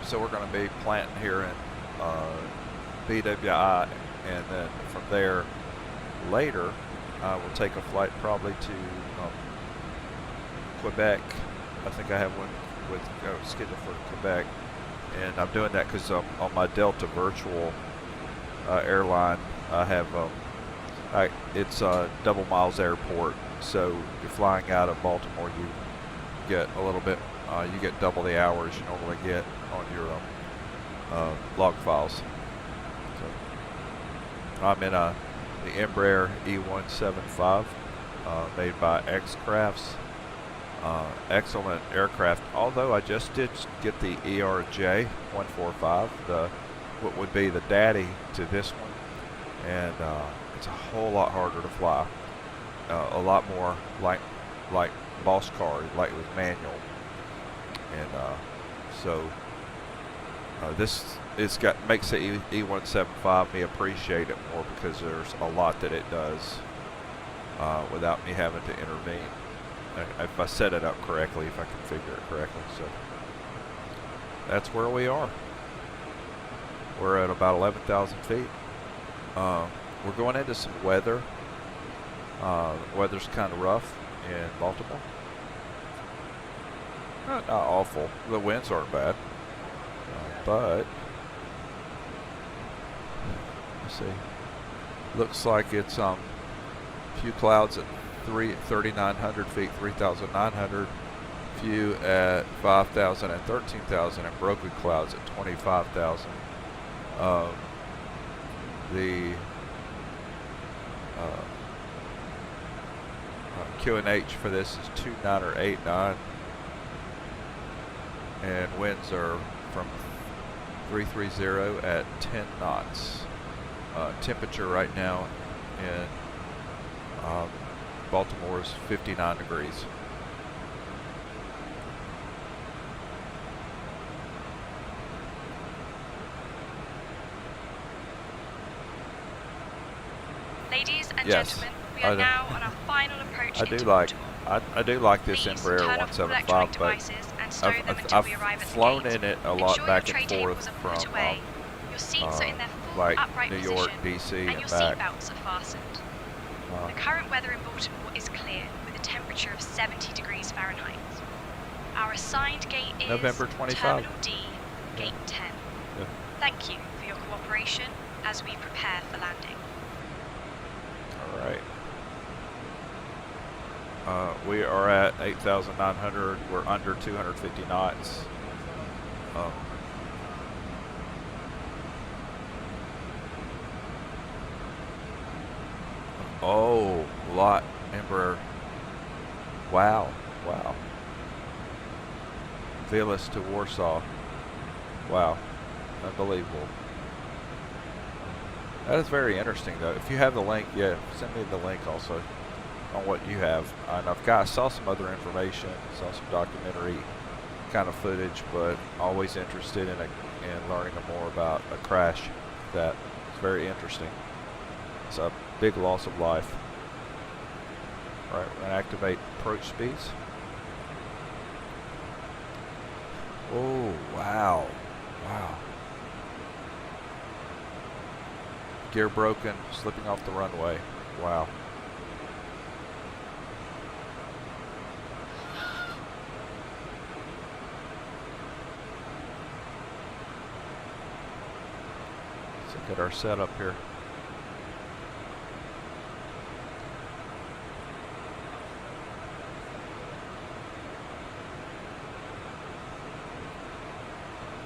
so we're going to be planting here in BWI, and then from there later we'll take a flight probably to Quebec. I think I have one scheduled for Quebec, and I'm doing that because on my Delta virtual airline, I have it's Double Miles Airport. So you're flying out of Baltimore, you get a little bit, you get double the hours you normally get on your log files. So I'm in the Embraer E175 made by XCrafts. Excellent aircraft, although I just did get the ERJ 145, what would be the daddy to this one, and it's a whole lot harder to fly, a lot more like boss car, like with manual, and so this makes the E175 me appreciate it more because there's a lot that it does without me having to intervene. If I set it up correctly, if I configure it correctly. So that's where we are. We're at about 11,000 feet. We're going into some weather. The weather's kind of rough in Baltimore. Not awful. The winds aren't bad. But let's see. Looks like it's a few clouds at 3,900 feet, 3,900, few at 5,000 and 13,000, and broken clouds at 25,000. The QNH for this is 29 or 89, and winds are from 330 at 10 knots. Temperature right now in Baltimore is 59 degrees. Yes, gentlemen, we are now on our final approach into I do like this Please Embraer turn off all electronic 175, but devices and stow them until I've we arrive at the flown gate. in it a lot Ensure back your and tray forth tables are from put away, your seats are in their full like upright New York, position, DC, and and your back. seatbelts are fastened. The current weather in Baltimore is clear, with a temperature of 70 degrees Fahrenheit. Our assigned gate is November 25. Terminal D, Gate 10. Yeah. Thank you for your cooperation as we prepare for landing. All right. We are at 8,900. We're under 250 knots. Oh, lot Embraer. Wow, wow. Villas to Warsaw. Wow, unbelievable. That is very interesting, though. If you have the link, yeah, send me the link also on what you have. And I saw some other information, saw some documentary kind of footage, but always interested in learning more about a crash. That is very interesting. It's a big loss of life. All right, we're gonna activate approach speeds. Oh, wow, wow. Gear broken, slipping off the runway. Wow. Let's look at our setup here.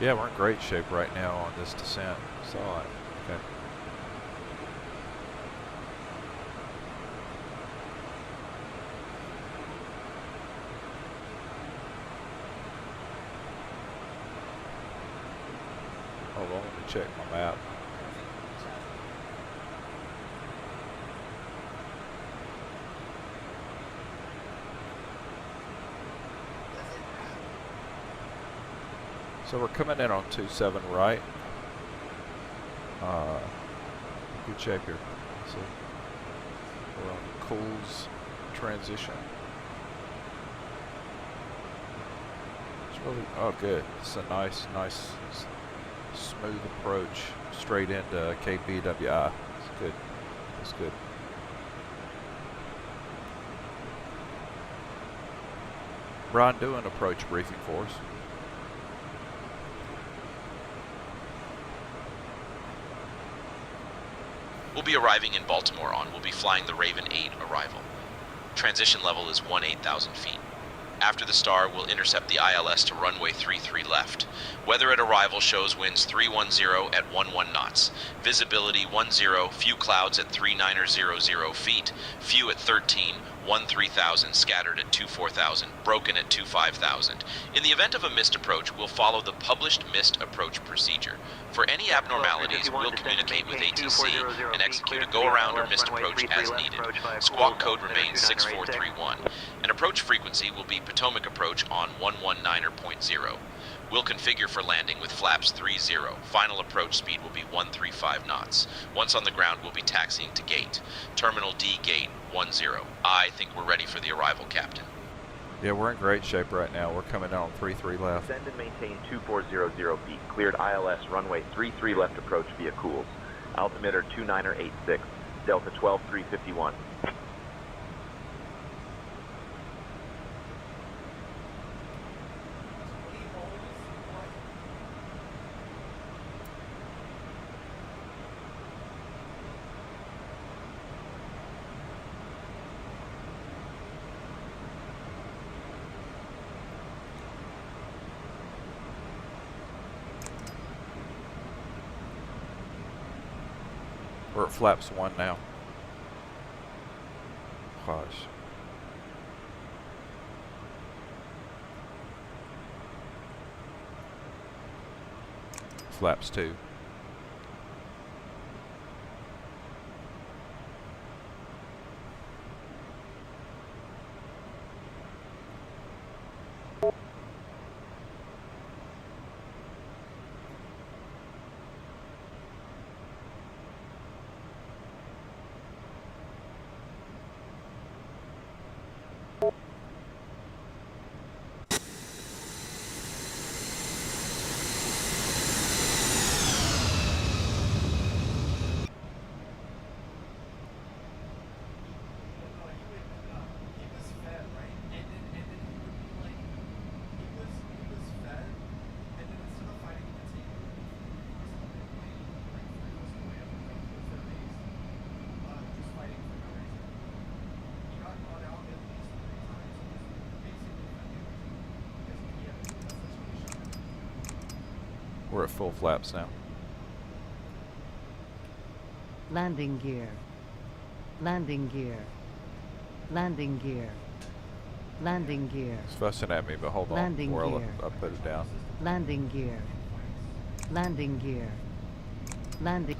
Yeah, we're in great shape right now on this descent. Saw it. Okay. Hold on, let me check my map. So we're coming in on 27 right. Good shape here. See, we're on Cool's transition. It's really, oh good. It's a nice smooth approach straight into KBWI. It's good. It's good. Brian, do an approach briefing for us. We'll be arriving in Baltimore on. We'll be flying the Raven 8 arrival. Transition level is 18,000 feet. After the star, we'll intercept the ILS to runway 33 left. Weather at arrival shows winds 310 at 11 knots. Visibility 10, few clouds at 3900 feet, few at 13, 13,000, scattered at 24,000, broken at 25,000. In the event of a missed approach, we'll follow the published missed approach procedure. For any abnormalities, we'll communicate with ATC and execute a go-around or missed approach as needed. Squawk code remains 6431. An approach frequency will be Potomac approach on 119.0. We'll configure for landing with flaps 30. Final approach speed will be 135 knots. Once on the ground, we'll be taxiing to gate. Terminal D gate 10. I think we're ready for the arrival, Captain. Yeah, we're in great shape right now. We're coming out on 33 left. Descend and maintain 2400 feet. Cleared ILS runway 33 left approach via Cools. Altimeter 2986. Delta 12351. We're at flaps 1 now. Gosh. Flaps 2. We're at full flaps now. Landing gear. Landing gear. Landing gear. Landing gear. It's fussing at me, but hold on. Landing While gear. I put it down. Landing gear. Landing gear. Landing.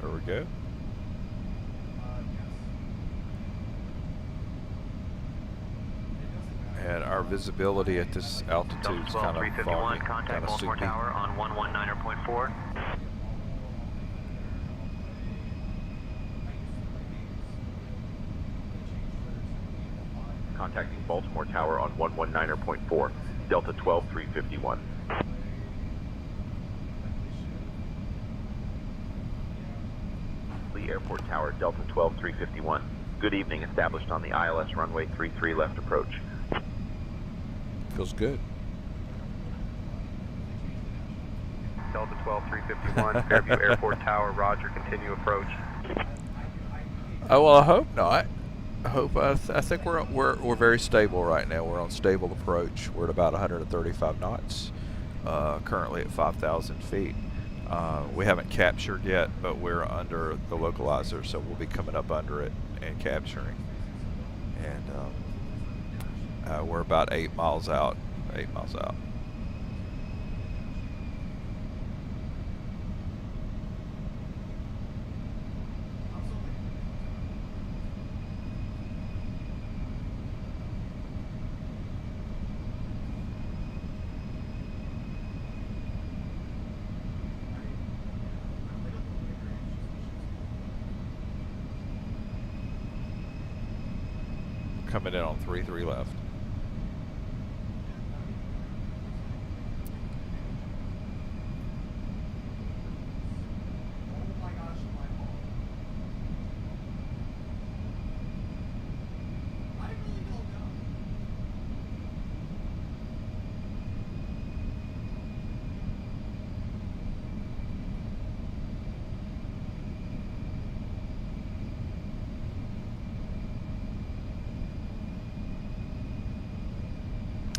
There we go. And our visibility at this altitude is kind of foggy, kind of soupy. Tower on 119.4. Contacting Baltimore Tower on 119.4, Delta 12351. Lee Airport Tower, Delta 12351. Good evening, established on the ILS runway 33 left approach. Feels good. Delta 12351, Fairview Airport Tower, roger, continue approach. Oh well, I hope not. I think we're very stable right now. We're on stable approach. We're at about 135 knots, currently at 5,000 feet. We haven't captured yet, but we're under the localizer, so we'll be coming up under it and capturing. And we're about 8 miles out. 8 miles out. Coming in on 3-3 left.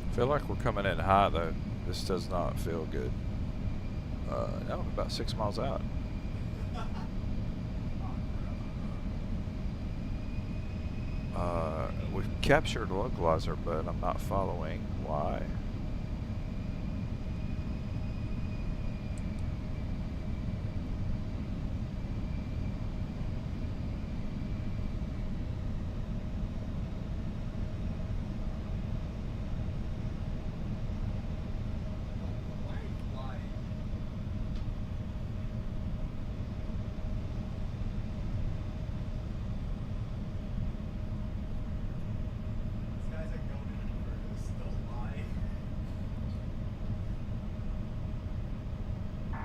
I feel like we're coming in high though. This does not feel good. No, about 6 miles out. We've captured localizer, but I'm not following. Why?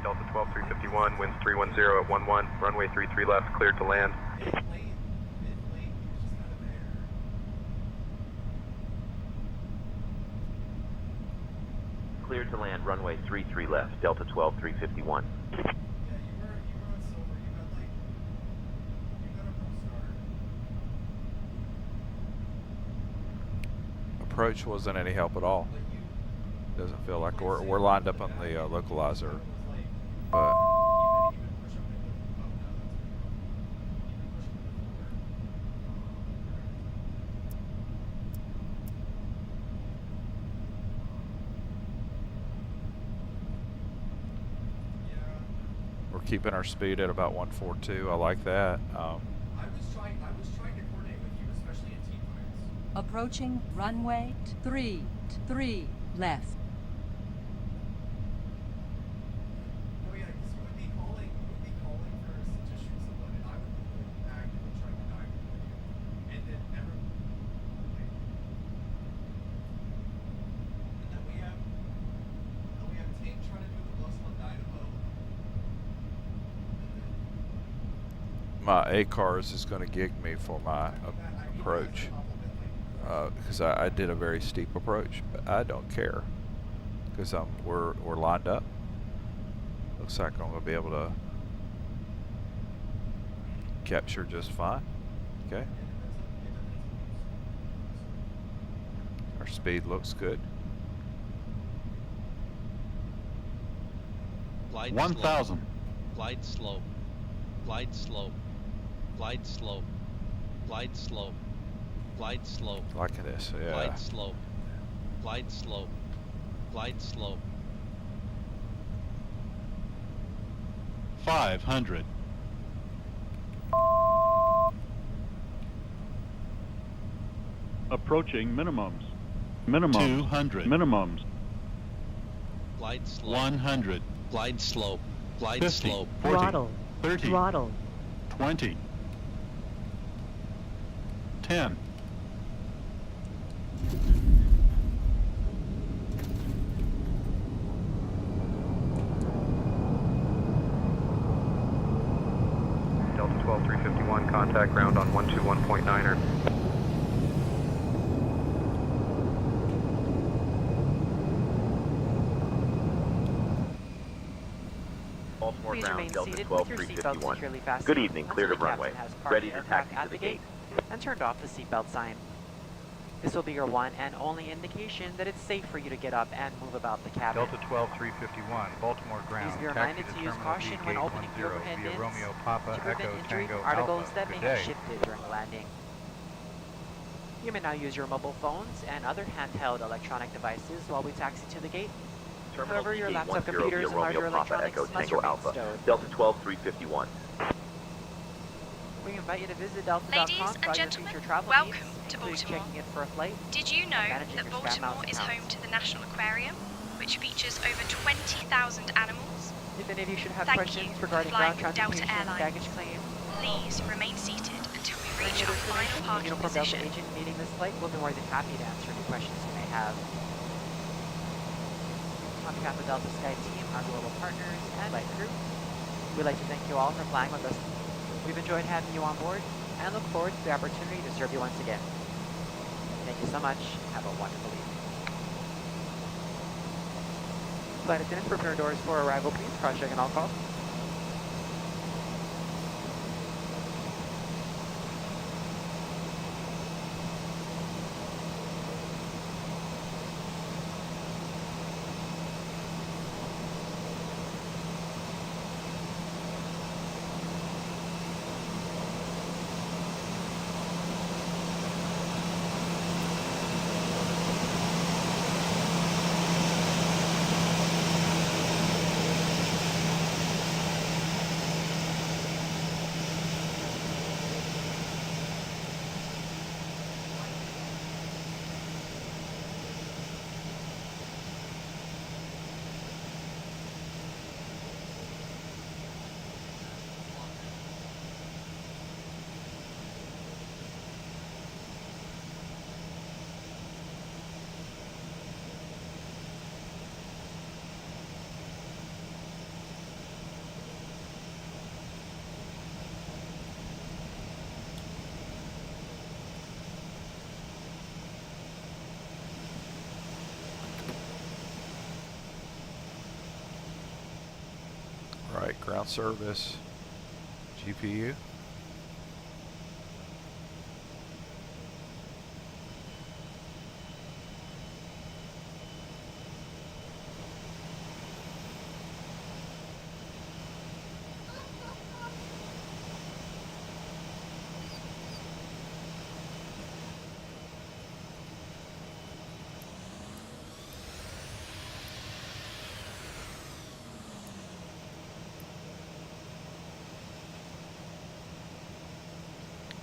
Delta 12351, winds 310 at 11, runway 33 left, cleared to land. Cleared to land, runway 33 left, Delta 12351. Approach wasn't any help at all. Doesn't feel like we're lined up on the localizer, but we're keeping our speed at about 142. I like that. I was trying to coordinate with you, especially in T-minus. Approaching runway 3 left. Oh yeah, because you would be calling for us to shoot someone, and I would be actively trying to dive with you, and then never. And then we have Tank trying to do the plus one dynamo. My A-cars is going to gig me for my approach. Because I did a very steep approach, but I don't care because we're lined up. Looks like I'm going to be able to capture just fine. Okay. Our speed looks good. Glide 1,000. Glide slope. Glide slope. Glide slope. Glide slope. Glide slope. Liking this, yeah. Glide slope. Glide slope. Glide slope. 500. Approaching minimums. Minimums. 200. Minimums. Glide slope. 100. Glide slope. Glide 50, slope. 40, Throttle. 30, Throttle. 20, 10. Delta 12 351, contact ground on 121.9er. Baltimore Please ground, remain Delta seated 12 with your seatbelt 351. securely fastened. Good evening, cleared until of the runway. captain has parked Ready the to aircraft taxi at to the the gate and turned off the seatbelt sign. This will be your one and only indication that it's safe for you to get up and move about the cabin. Delta 12 351, Baltimore ground. Please be Taxi reminded to to use Terminal caution B, when Gate opening the 10 overhead via bins Romeo Papa to prevent Echo injury Tango from articles Alpha. that may Good have day. shifted during landing. You may now use your mobile phones and other handheld electronic devices while we taxi to the gate. Terminal However, B, your Gate laptop 10 computers via and larger Romeo Papa electronics Echo must Tango remain Alpha. stowed. Delta 12 351. We invite you to visit delta.com Ladies for and all your gentlemen, future travel welcome needs, to including Baltimore. checking in for a flight. Did you know managing that your spam Baltimore mouse is accounts. home to the National Aquarium, which features over 20,000 animals? If any of you should have Thank questions you regarding for flying ground with Delta transportation, Airlines. baggage claim, Please remain seated until we or any reach other our final information, the parking Uniform Delta position. agent meeting this flight will be more than happy to answer any questions you may have. On behalf of Delta Sky Team, our global partners, and flight crew, we'd like to thank you all for flying with us. We've enjoyed having you on board and look forward to the opportunity to serve you once again. Thank you so much. Have a wonderful evening. Flight attendants, prepare doors for arrival, please. Cross-check and all calls. Right, ground service, GPU.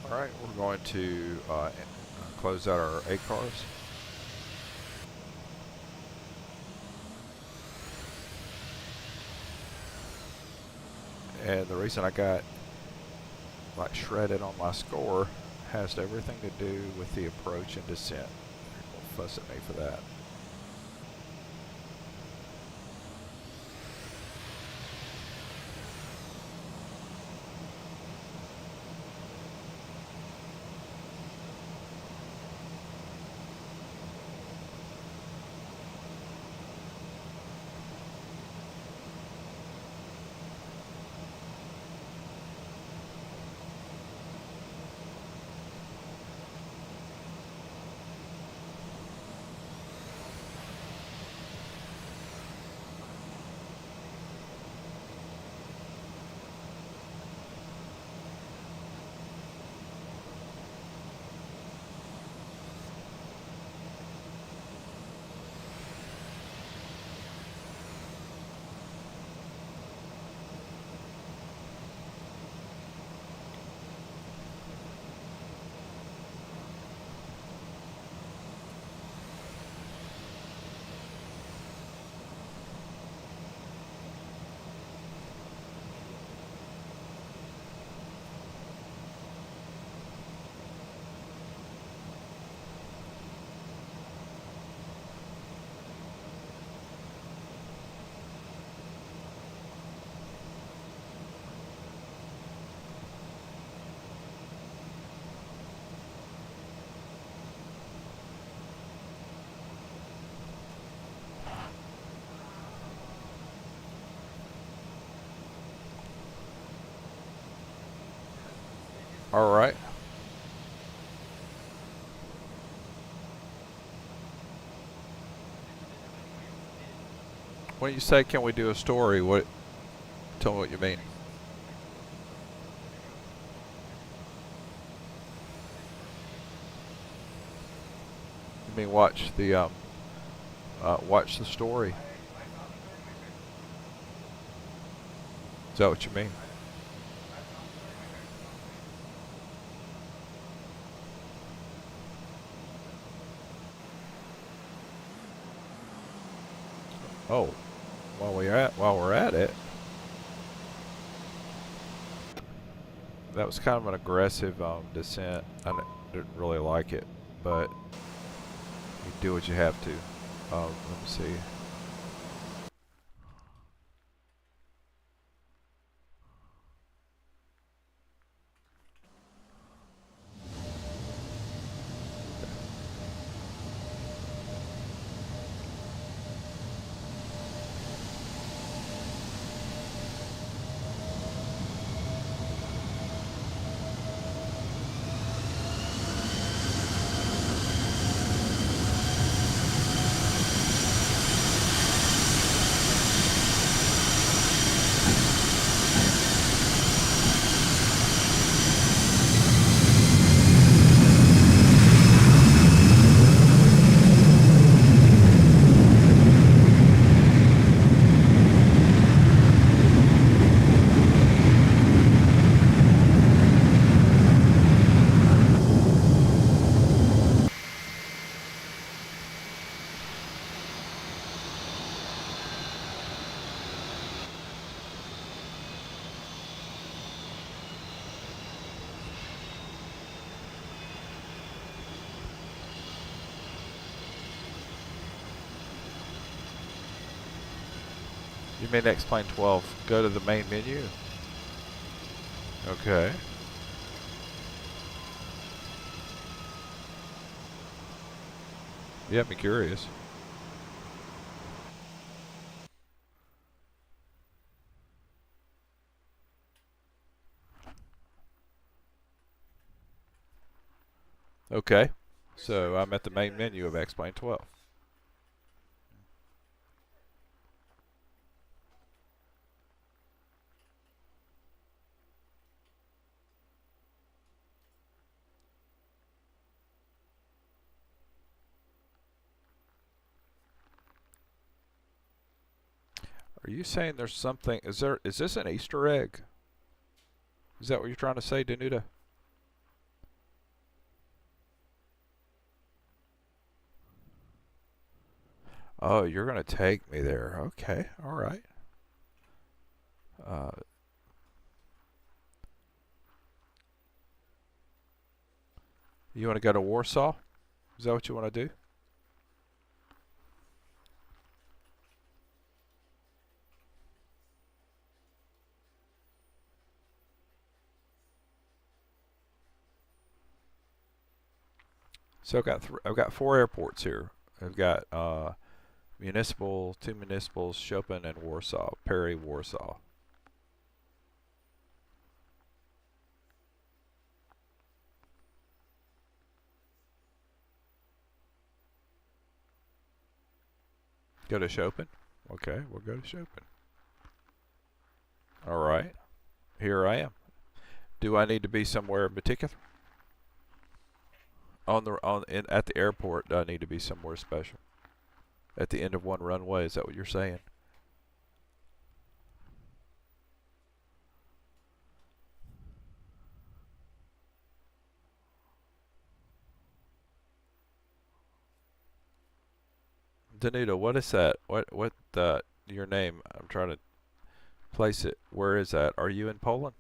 All right, we're going to close out our ACARs. And the reason I got like shredded on my score has everything to do with the approach and descent. People fuss at me for that. All right. When you say, can we do a story, tell me what you mean. You mean watch the story? Is that what you mean? Oh, while we're at it, that was kind of an aggressive descent. Didn't really like it, but you do what you have to. Let me see. You mean Xplane 12? Go to the main menu. Okay. You have me curious. Okay. So I'm at the main menu of Xplane 12. Are you saying there's something? Is this an Easter egg? Is that what you're trying to say, Danuta? Oh, you're gonna take me there. Okay, all right. You want to go to Warsaw? Is that what you want to do? So I've got 4 airports here. I've got municipal, 2 municipals, Chopin and Warsaw, Perry, Warsaw. Go to Chopin? Okay, we'll go to Chopin. All right, here I am. Do I need to be somewhere in particular? At the airport, do I need to be somewhere special? At the end of one runway, is that what you're saying? Danuta, what is that? What your name? I'm trying to place it. Where is that? Are you in Poland?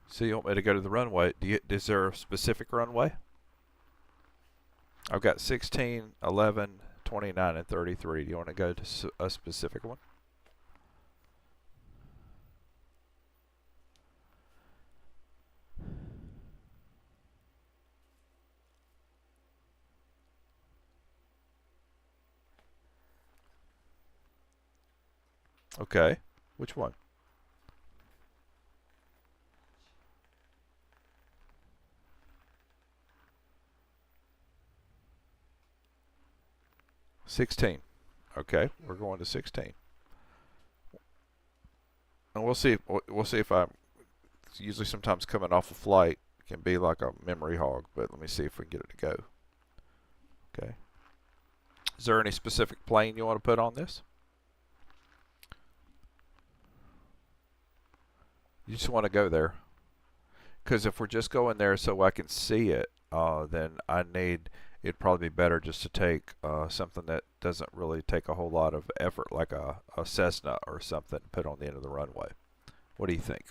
So you want me to go to the runway? Is there a specific runway? I've got 16, 11, 29, and 33. Do you want to go to a specific one? Okay. Which one? $16. Okay, we're going to 16. And we'll see. We'll see if I'm. Usually, sometimes coming off a flight can be like a memory hog, but let me see if we can get it to go. Okay. Is there any specific plane you want to put on this? You just want to go there. Because if we're just going there so I can see it, then it'd probably be better just to take something that doesn't really take a whole lot of effort, like a Cessna or something, put on the end of the runway. What do you think?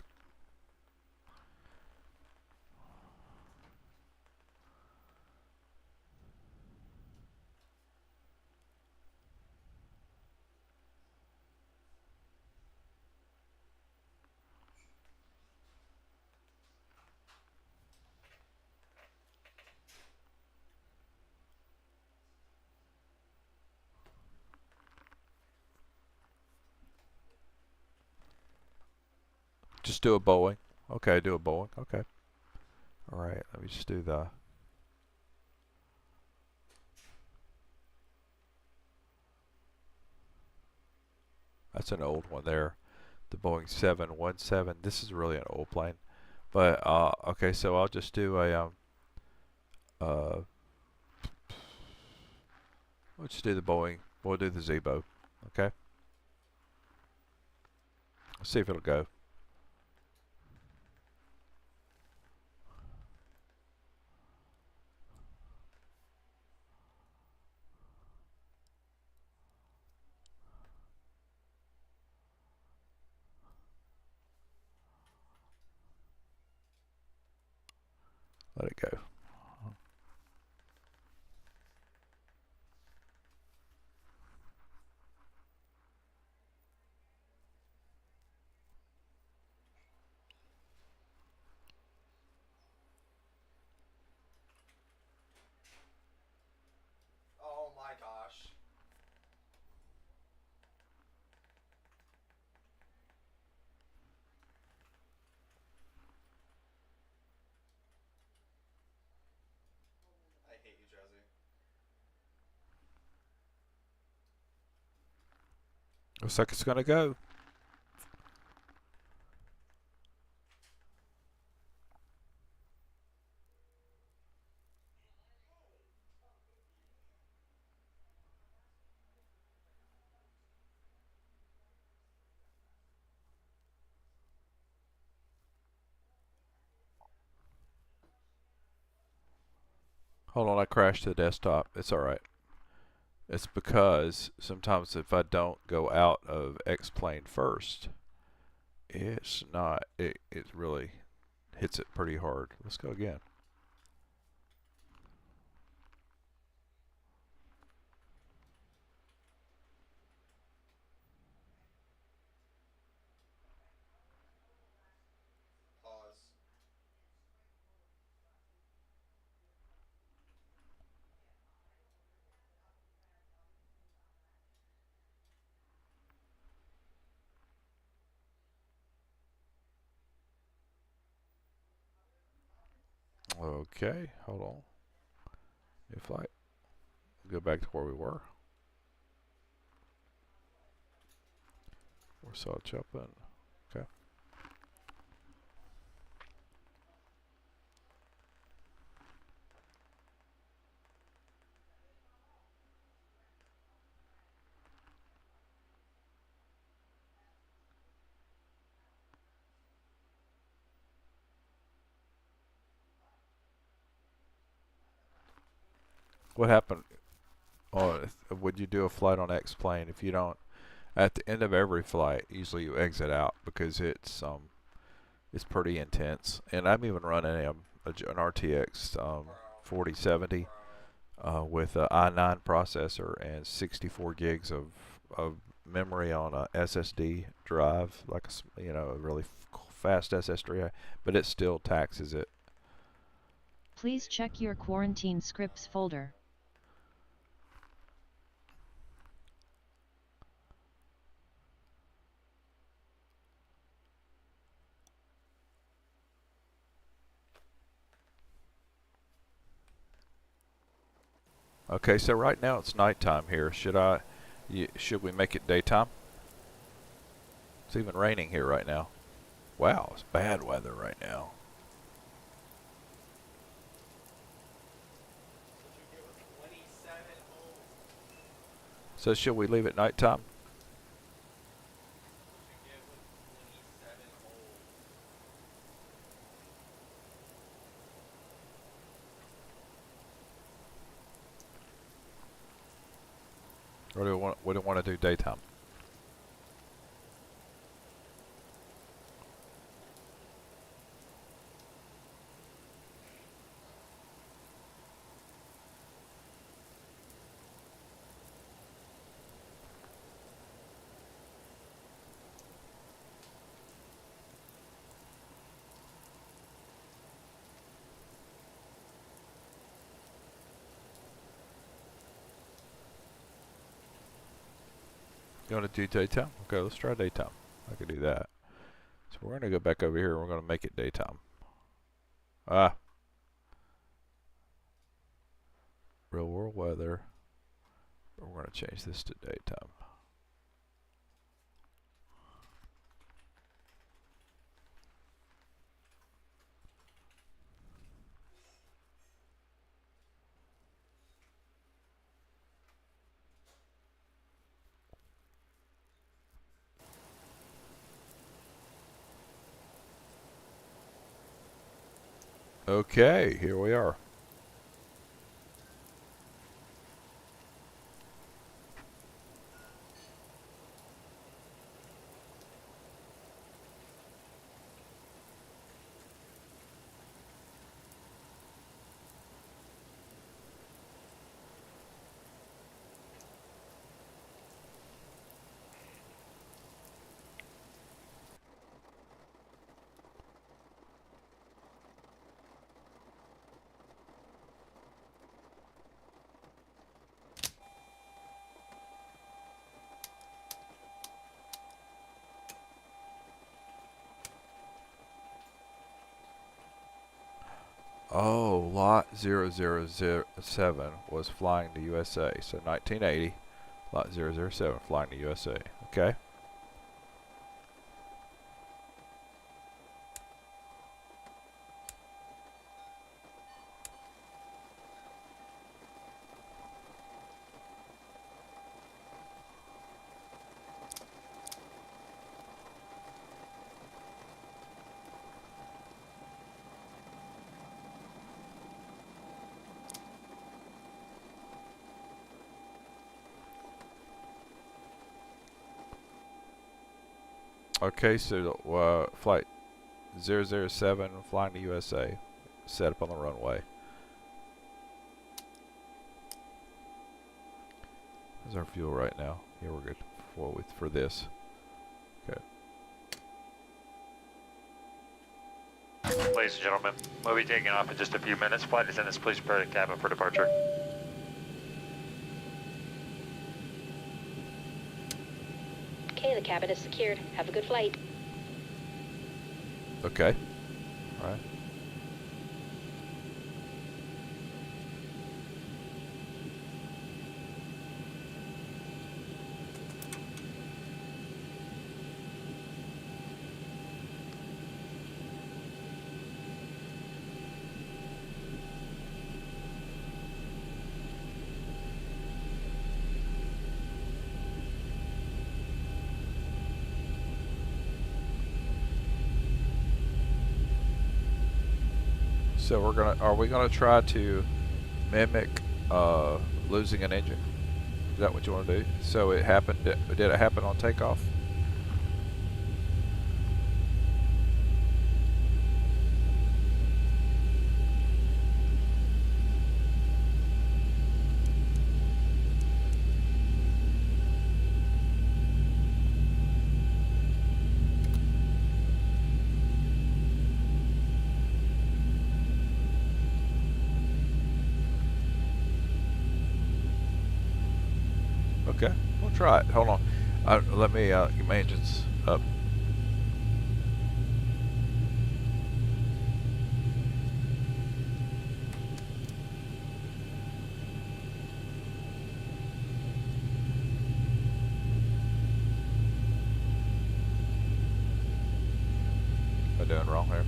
Just do a Boeing. Okay, do a Boeing. Okay. All right, let me just do the... That's an old one there. The Boeing 717. This is really an old plane. But, okay, so I'll just do a... let's just do the Boeing. We'll do the Zebo. Okay? Let's see if it'll go. Let it go. Oh my gosh. I hate you, Josie. Looks like it's gonna go. Hold on, I crashed the desktop. It's alright. It's because sometimes if I don't go out of Xplane first, it's not, it really hits it pretty hard. Let's go again. Pause. Okay, hold on. New flight. Go back to where we were. We're saw jumping. Okay. What happened? Would you do a flight on Xplane if you don't? At the end of every flight, usually you exit out because it's pretty intense. And I'm even running an RTX 4070 with an i9 processor and 64 gigs of memory on a SSD drive, like a really fast SSD, but it still taxes it. Please check your quarantine scripts folder. Okay, so right now it's nighttime here. Should we make it daytime? It's even raining here right now. Wow, it's bad weather right now. So should we leave it nighttime? Or do we don't want to do daytime? You want to do daytime? Okay, let's try daytime. I can do that. So we're going to go back over here and we're going to make it daytime. Real world weather. We're going to change this to daytime. Okay, here we are. Oh, lot 0007 was flying to USA. So 1980, lot 007 flying to USA. Okay. Okay, so flight 007 flying to USA, set up on the runway. There's our fuel right now. Yeah, we're good for this. Okay. Ladies and gentlemen, we'll be taking off in just a few minutes. Flight attendants, please prepare the cabin for departure. Okay, the cabin is secured. Have a good flight. Okay. All right. So are we gonna try to mimic losing an engine? Is that what you want to do? So it happened. Did it happen on takeoff? Okay, we'll try it. Hold on. Let me get my engines up. I doing wrong here?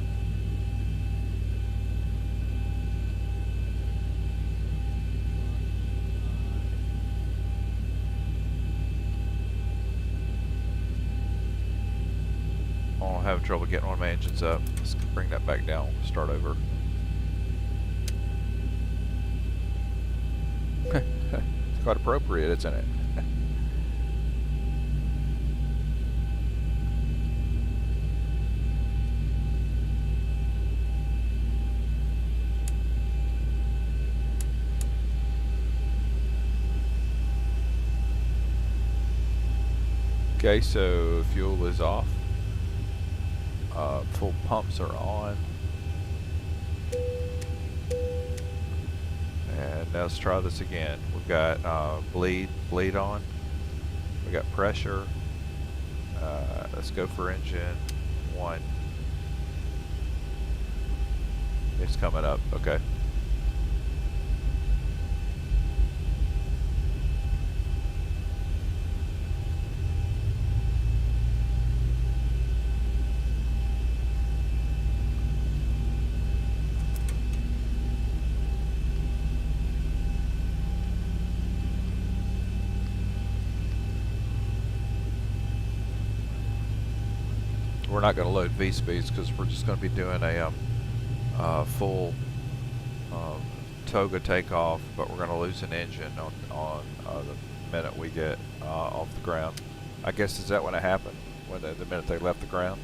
I'm having trouble getting one of my engines up. Let's bring that back down. Start over. It's quite appropriate, isn't it? Okay, so fuel is off. Full pumps are on. And now let's try this again. We've got bleed on. We got pressure. Let's go for engine 1. It's coming up. Okay. We're not going to load V-speeds because we're just going to be doing a full toga takeoff, but we're going to lose an engine on the minute we get off the ground. I guess, is that when it happened? When the minute they left the ground?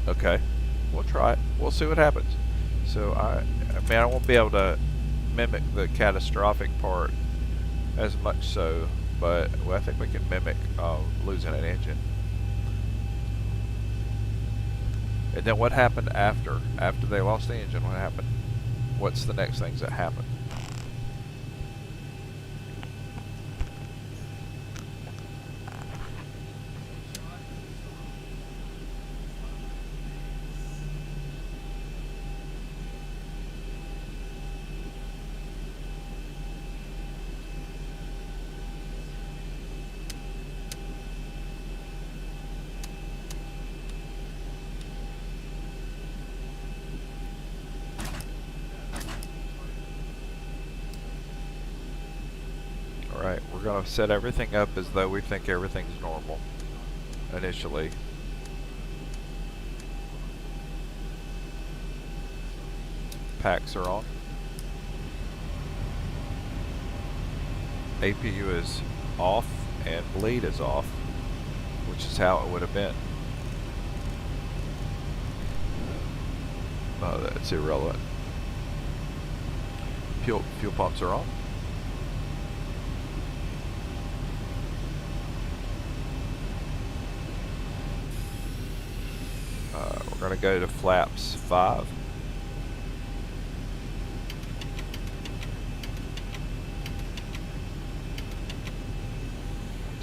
Okay, we'll try it. We'll see what happens. So I mean, I won't be able to mimic the catastrophic part as much so, but I think we can mimic losing an engine. And then what happened after they lost the engine? What happened? What's the next things that happened? Alright, we're going to set everything up as though we think everything's normal initially. Packs are on. APU is off and bleed is off, which is how it would have been. Oh, that's irrelevant. Fuel pumps are on. We're going to go to flaps 5.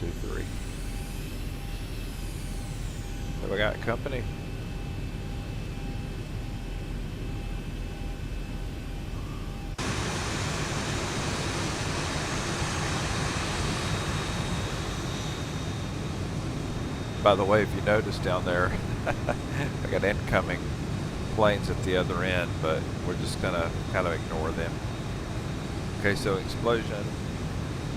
Two, three. Have I got company? By the way, if you notice down there, I got incoming planes at the other end, but we're just gonna kind of ignore them. Okay, so explosion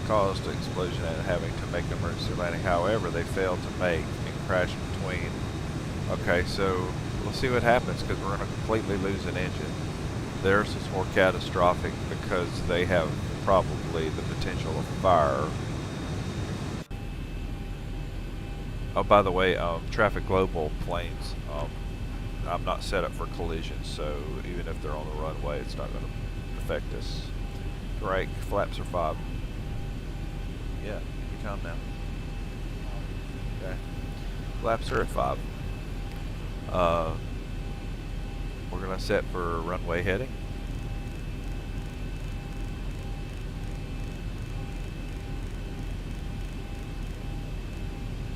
caused an explosion and having to make an emergency landing. However, they failed to make and crashed between. Okay, so we'll see what happens because we're gonna completely lose an engine. Theirs is more catastrophic because they have probably the potential of fire. Oh, by the way, Traffic Global planes, I'm not set up for collisions, so even if they're on the runway, it's not going to affect us. Right, flaps are 5. Yeah, you count now. Okay, flaps are at 5. We're gonna set for runway heading.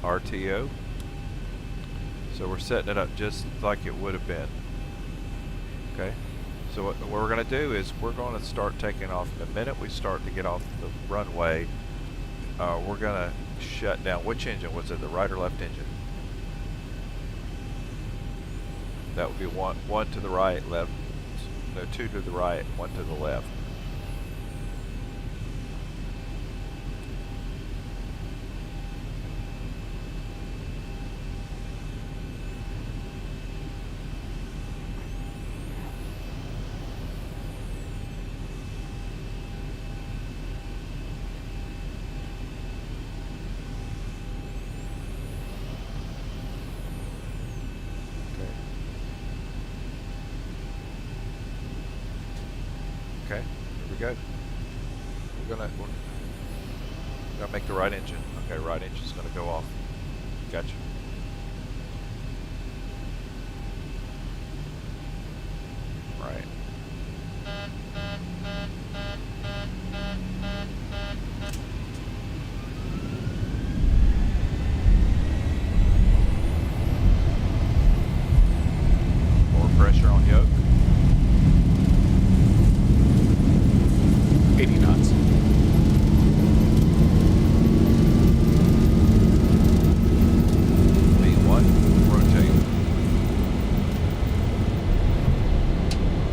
RTO. So we're setting it up just like it would have been. Okay. So what we're going to do is we're going to start taking off. The minute we start to get off the runway, we're going to shut down. Which engine? Was it the right or left engine? That would be one to the right, left. No, two to the right, one to the left. Okay, here we go. We're gonna make the right engine. Okay, right engine's gonna go off. Gotcha. Right. More pressure on yoke. 80 knots. V1, rotate.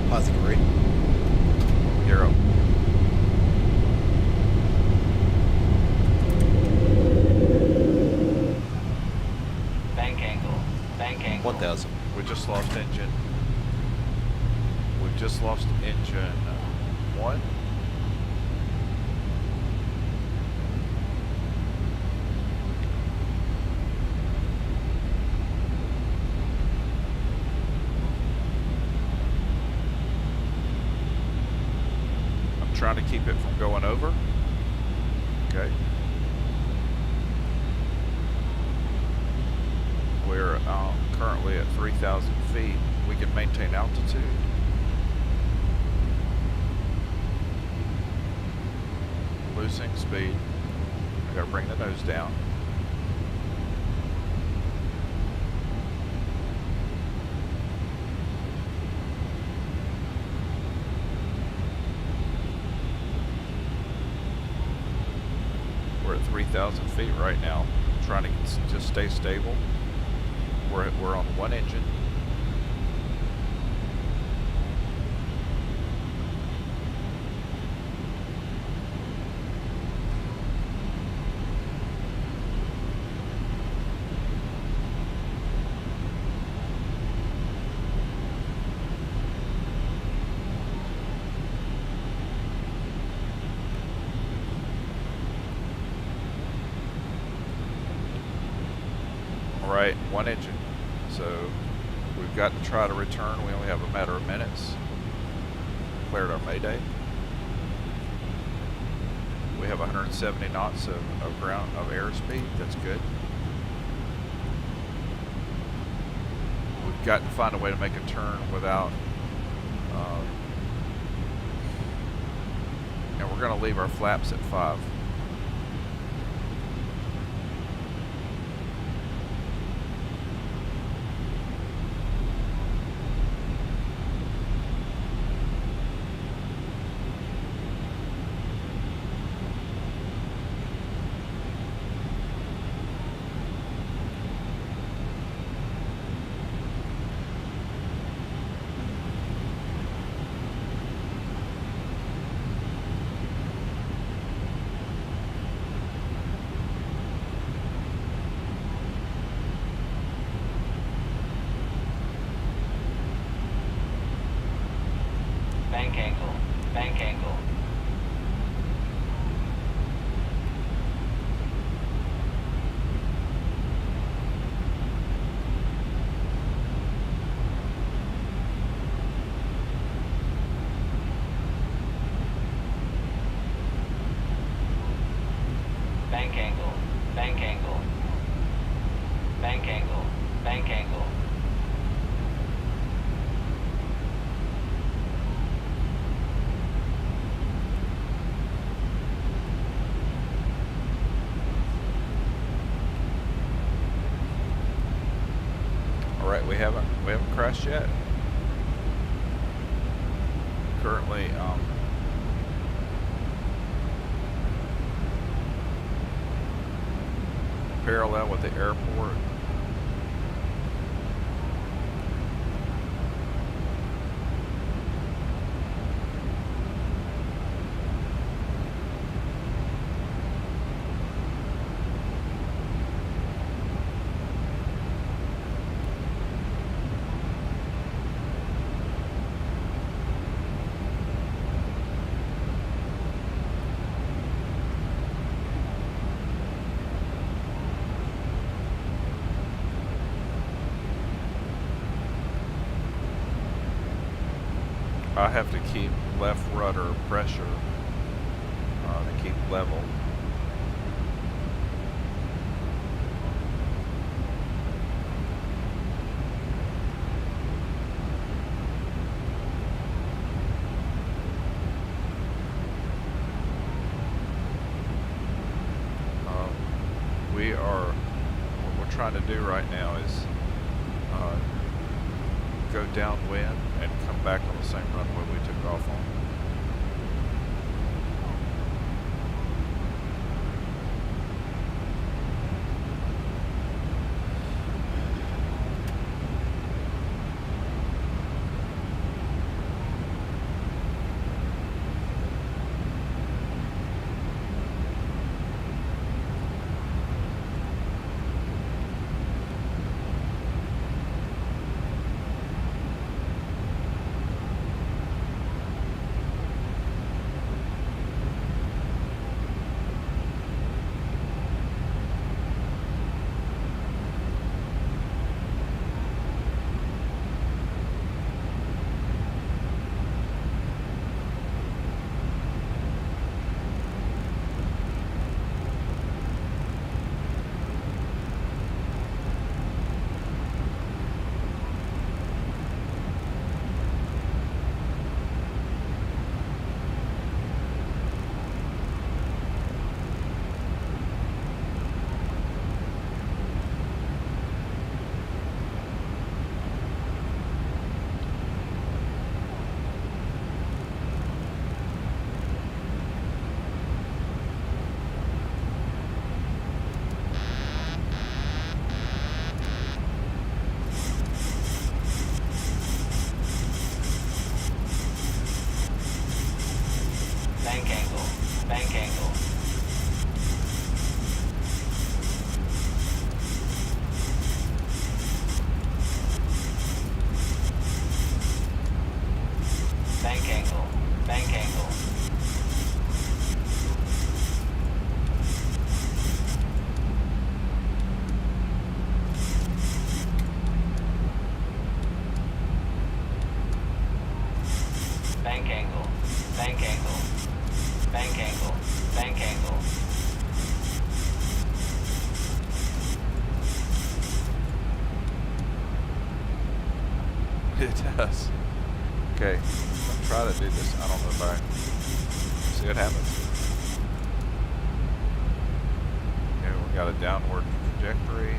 Positive rate. 0. Bank angle. Bank angle. 1,000. We just lost engine. We just lost engine 1. Trying to keep it from going over. Okay. We're currently at 3,000 feet. We can maintain altitude. Losing speed. I gotta bring the nose down. We're at 3,000 feet right now, trying to just stay stable. We're on one engine. Right, one engine. So we've got to try to return. We only have a matter of minutes. Declared our Mayday. We have 170 knots of airspeed. That's good. We've got to find a way to make a turn without. And we're going to leave our flaps at 5. Bank angle. Bank angle. Bank angle. Bank angle. Bank angle. Bank angle. haven't crashed yet. Currently, parallel with the airport. I have to keep left rudder pressure to keep level. What we're trying to do right now is go downwind and come back on the same runway we took off on. It does. Okay, I'll try to do this. I don't know if I see what happens. Okay, we got a downward trajectory.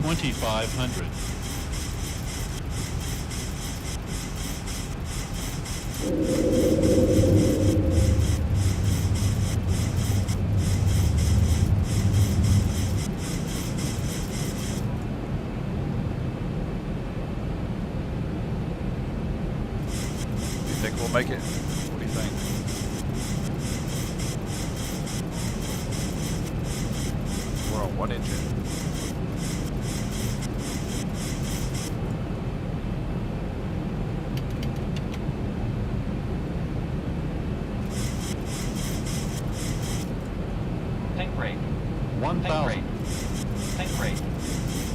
2,500. You think we'll make it? What do you think? We're on one engine. Think rate. 1,000. Think rate.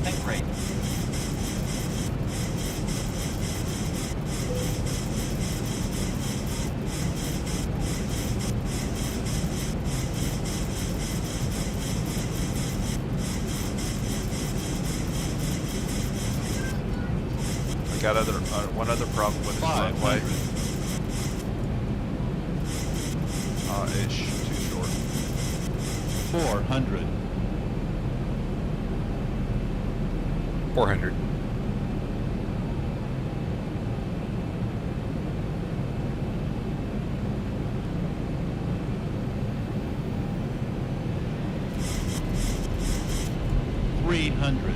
Think rate. I got one other problem with this runway. It's too short. 400. 400. $300.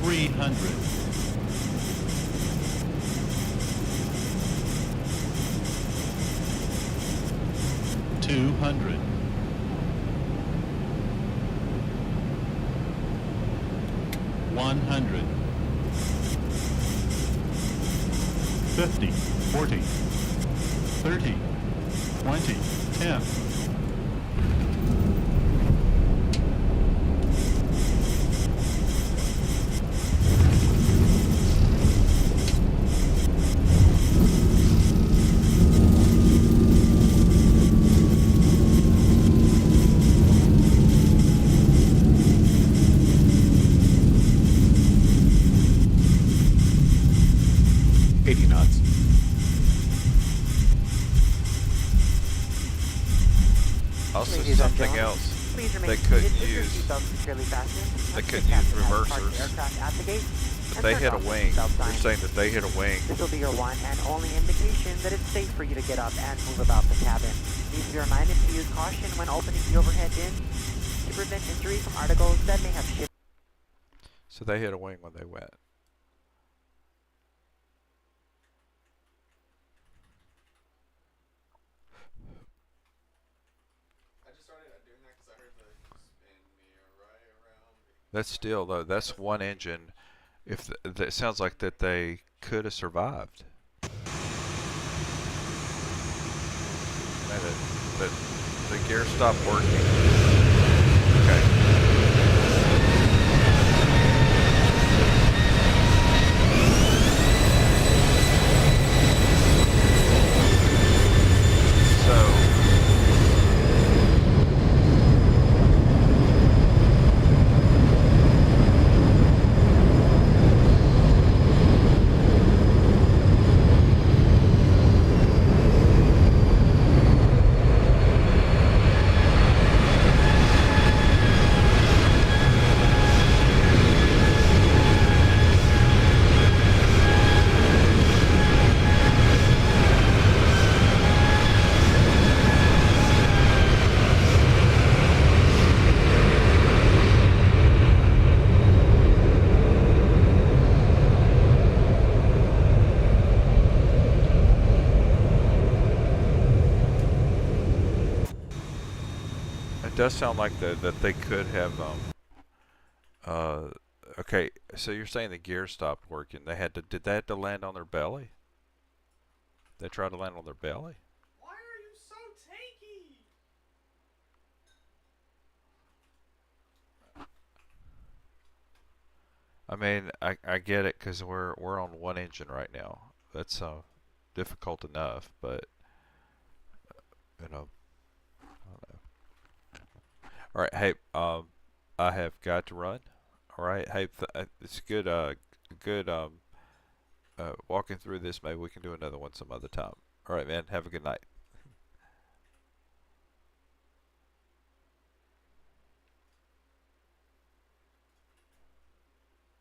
300. 200. 100. 50, 40, 30, 20, 10. Also, Ladies and something gentlemen, use. please remain They seated couldn't with your use. seatbelts securely fastened. They Once the couldn't use captain has parked the reversers. aircraft at the gate But and they turned hit a off the wing. seatbelt They're sign. saying that they hit a wing. This will be your one and only indication that it's safe for you to get up and move about the cabin. Please be reminded to use caution when opening the overhead bin to prevent injury from articles that may have shifted. So they hit a wing when they went. I just started doing that because I heard the spin me right around. That's still though. That's one engine. If that sounds like that they could have survived. Man, the gear stopped working. Okay. It does sound like that they could have okay, so you're saying the gear stopped working. Did they have to land on their belly? They tried to land on their belly? Why are you so takey? I mean, I get it because we're on one engine right now. That's difficult enough, but you know, All right, hey, I have got to run. All right, hey, it's good, walking through this. Maybe we can do another one some other time. All right, man, have a good night.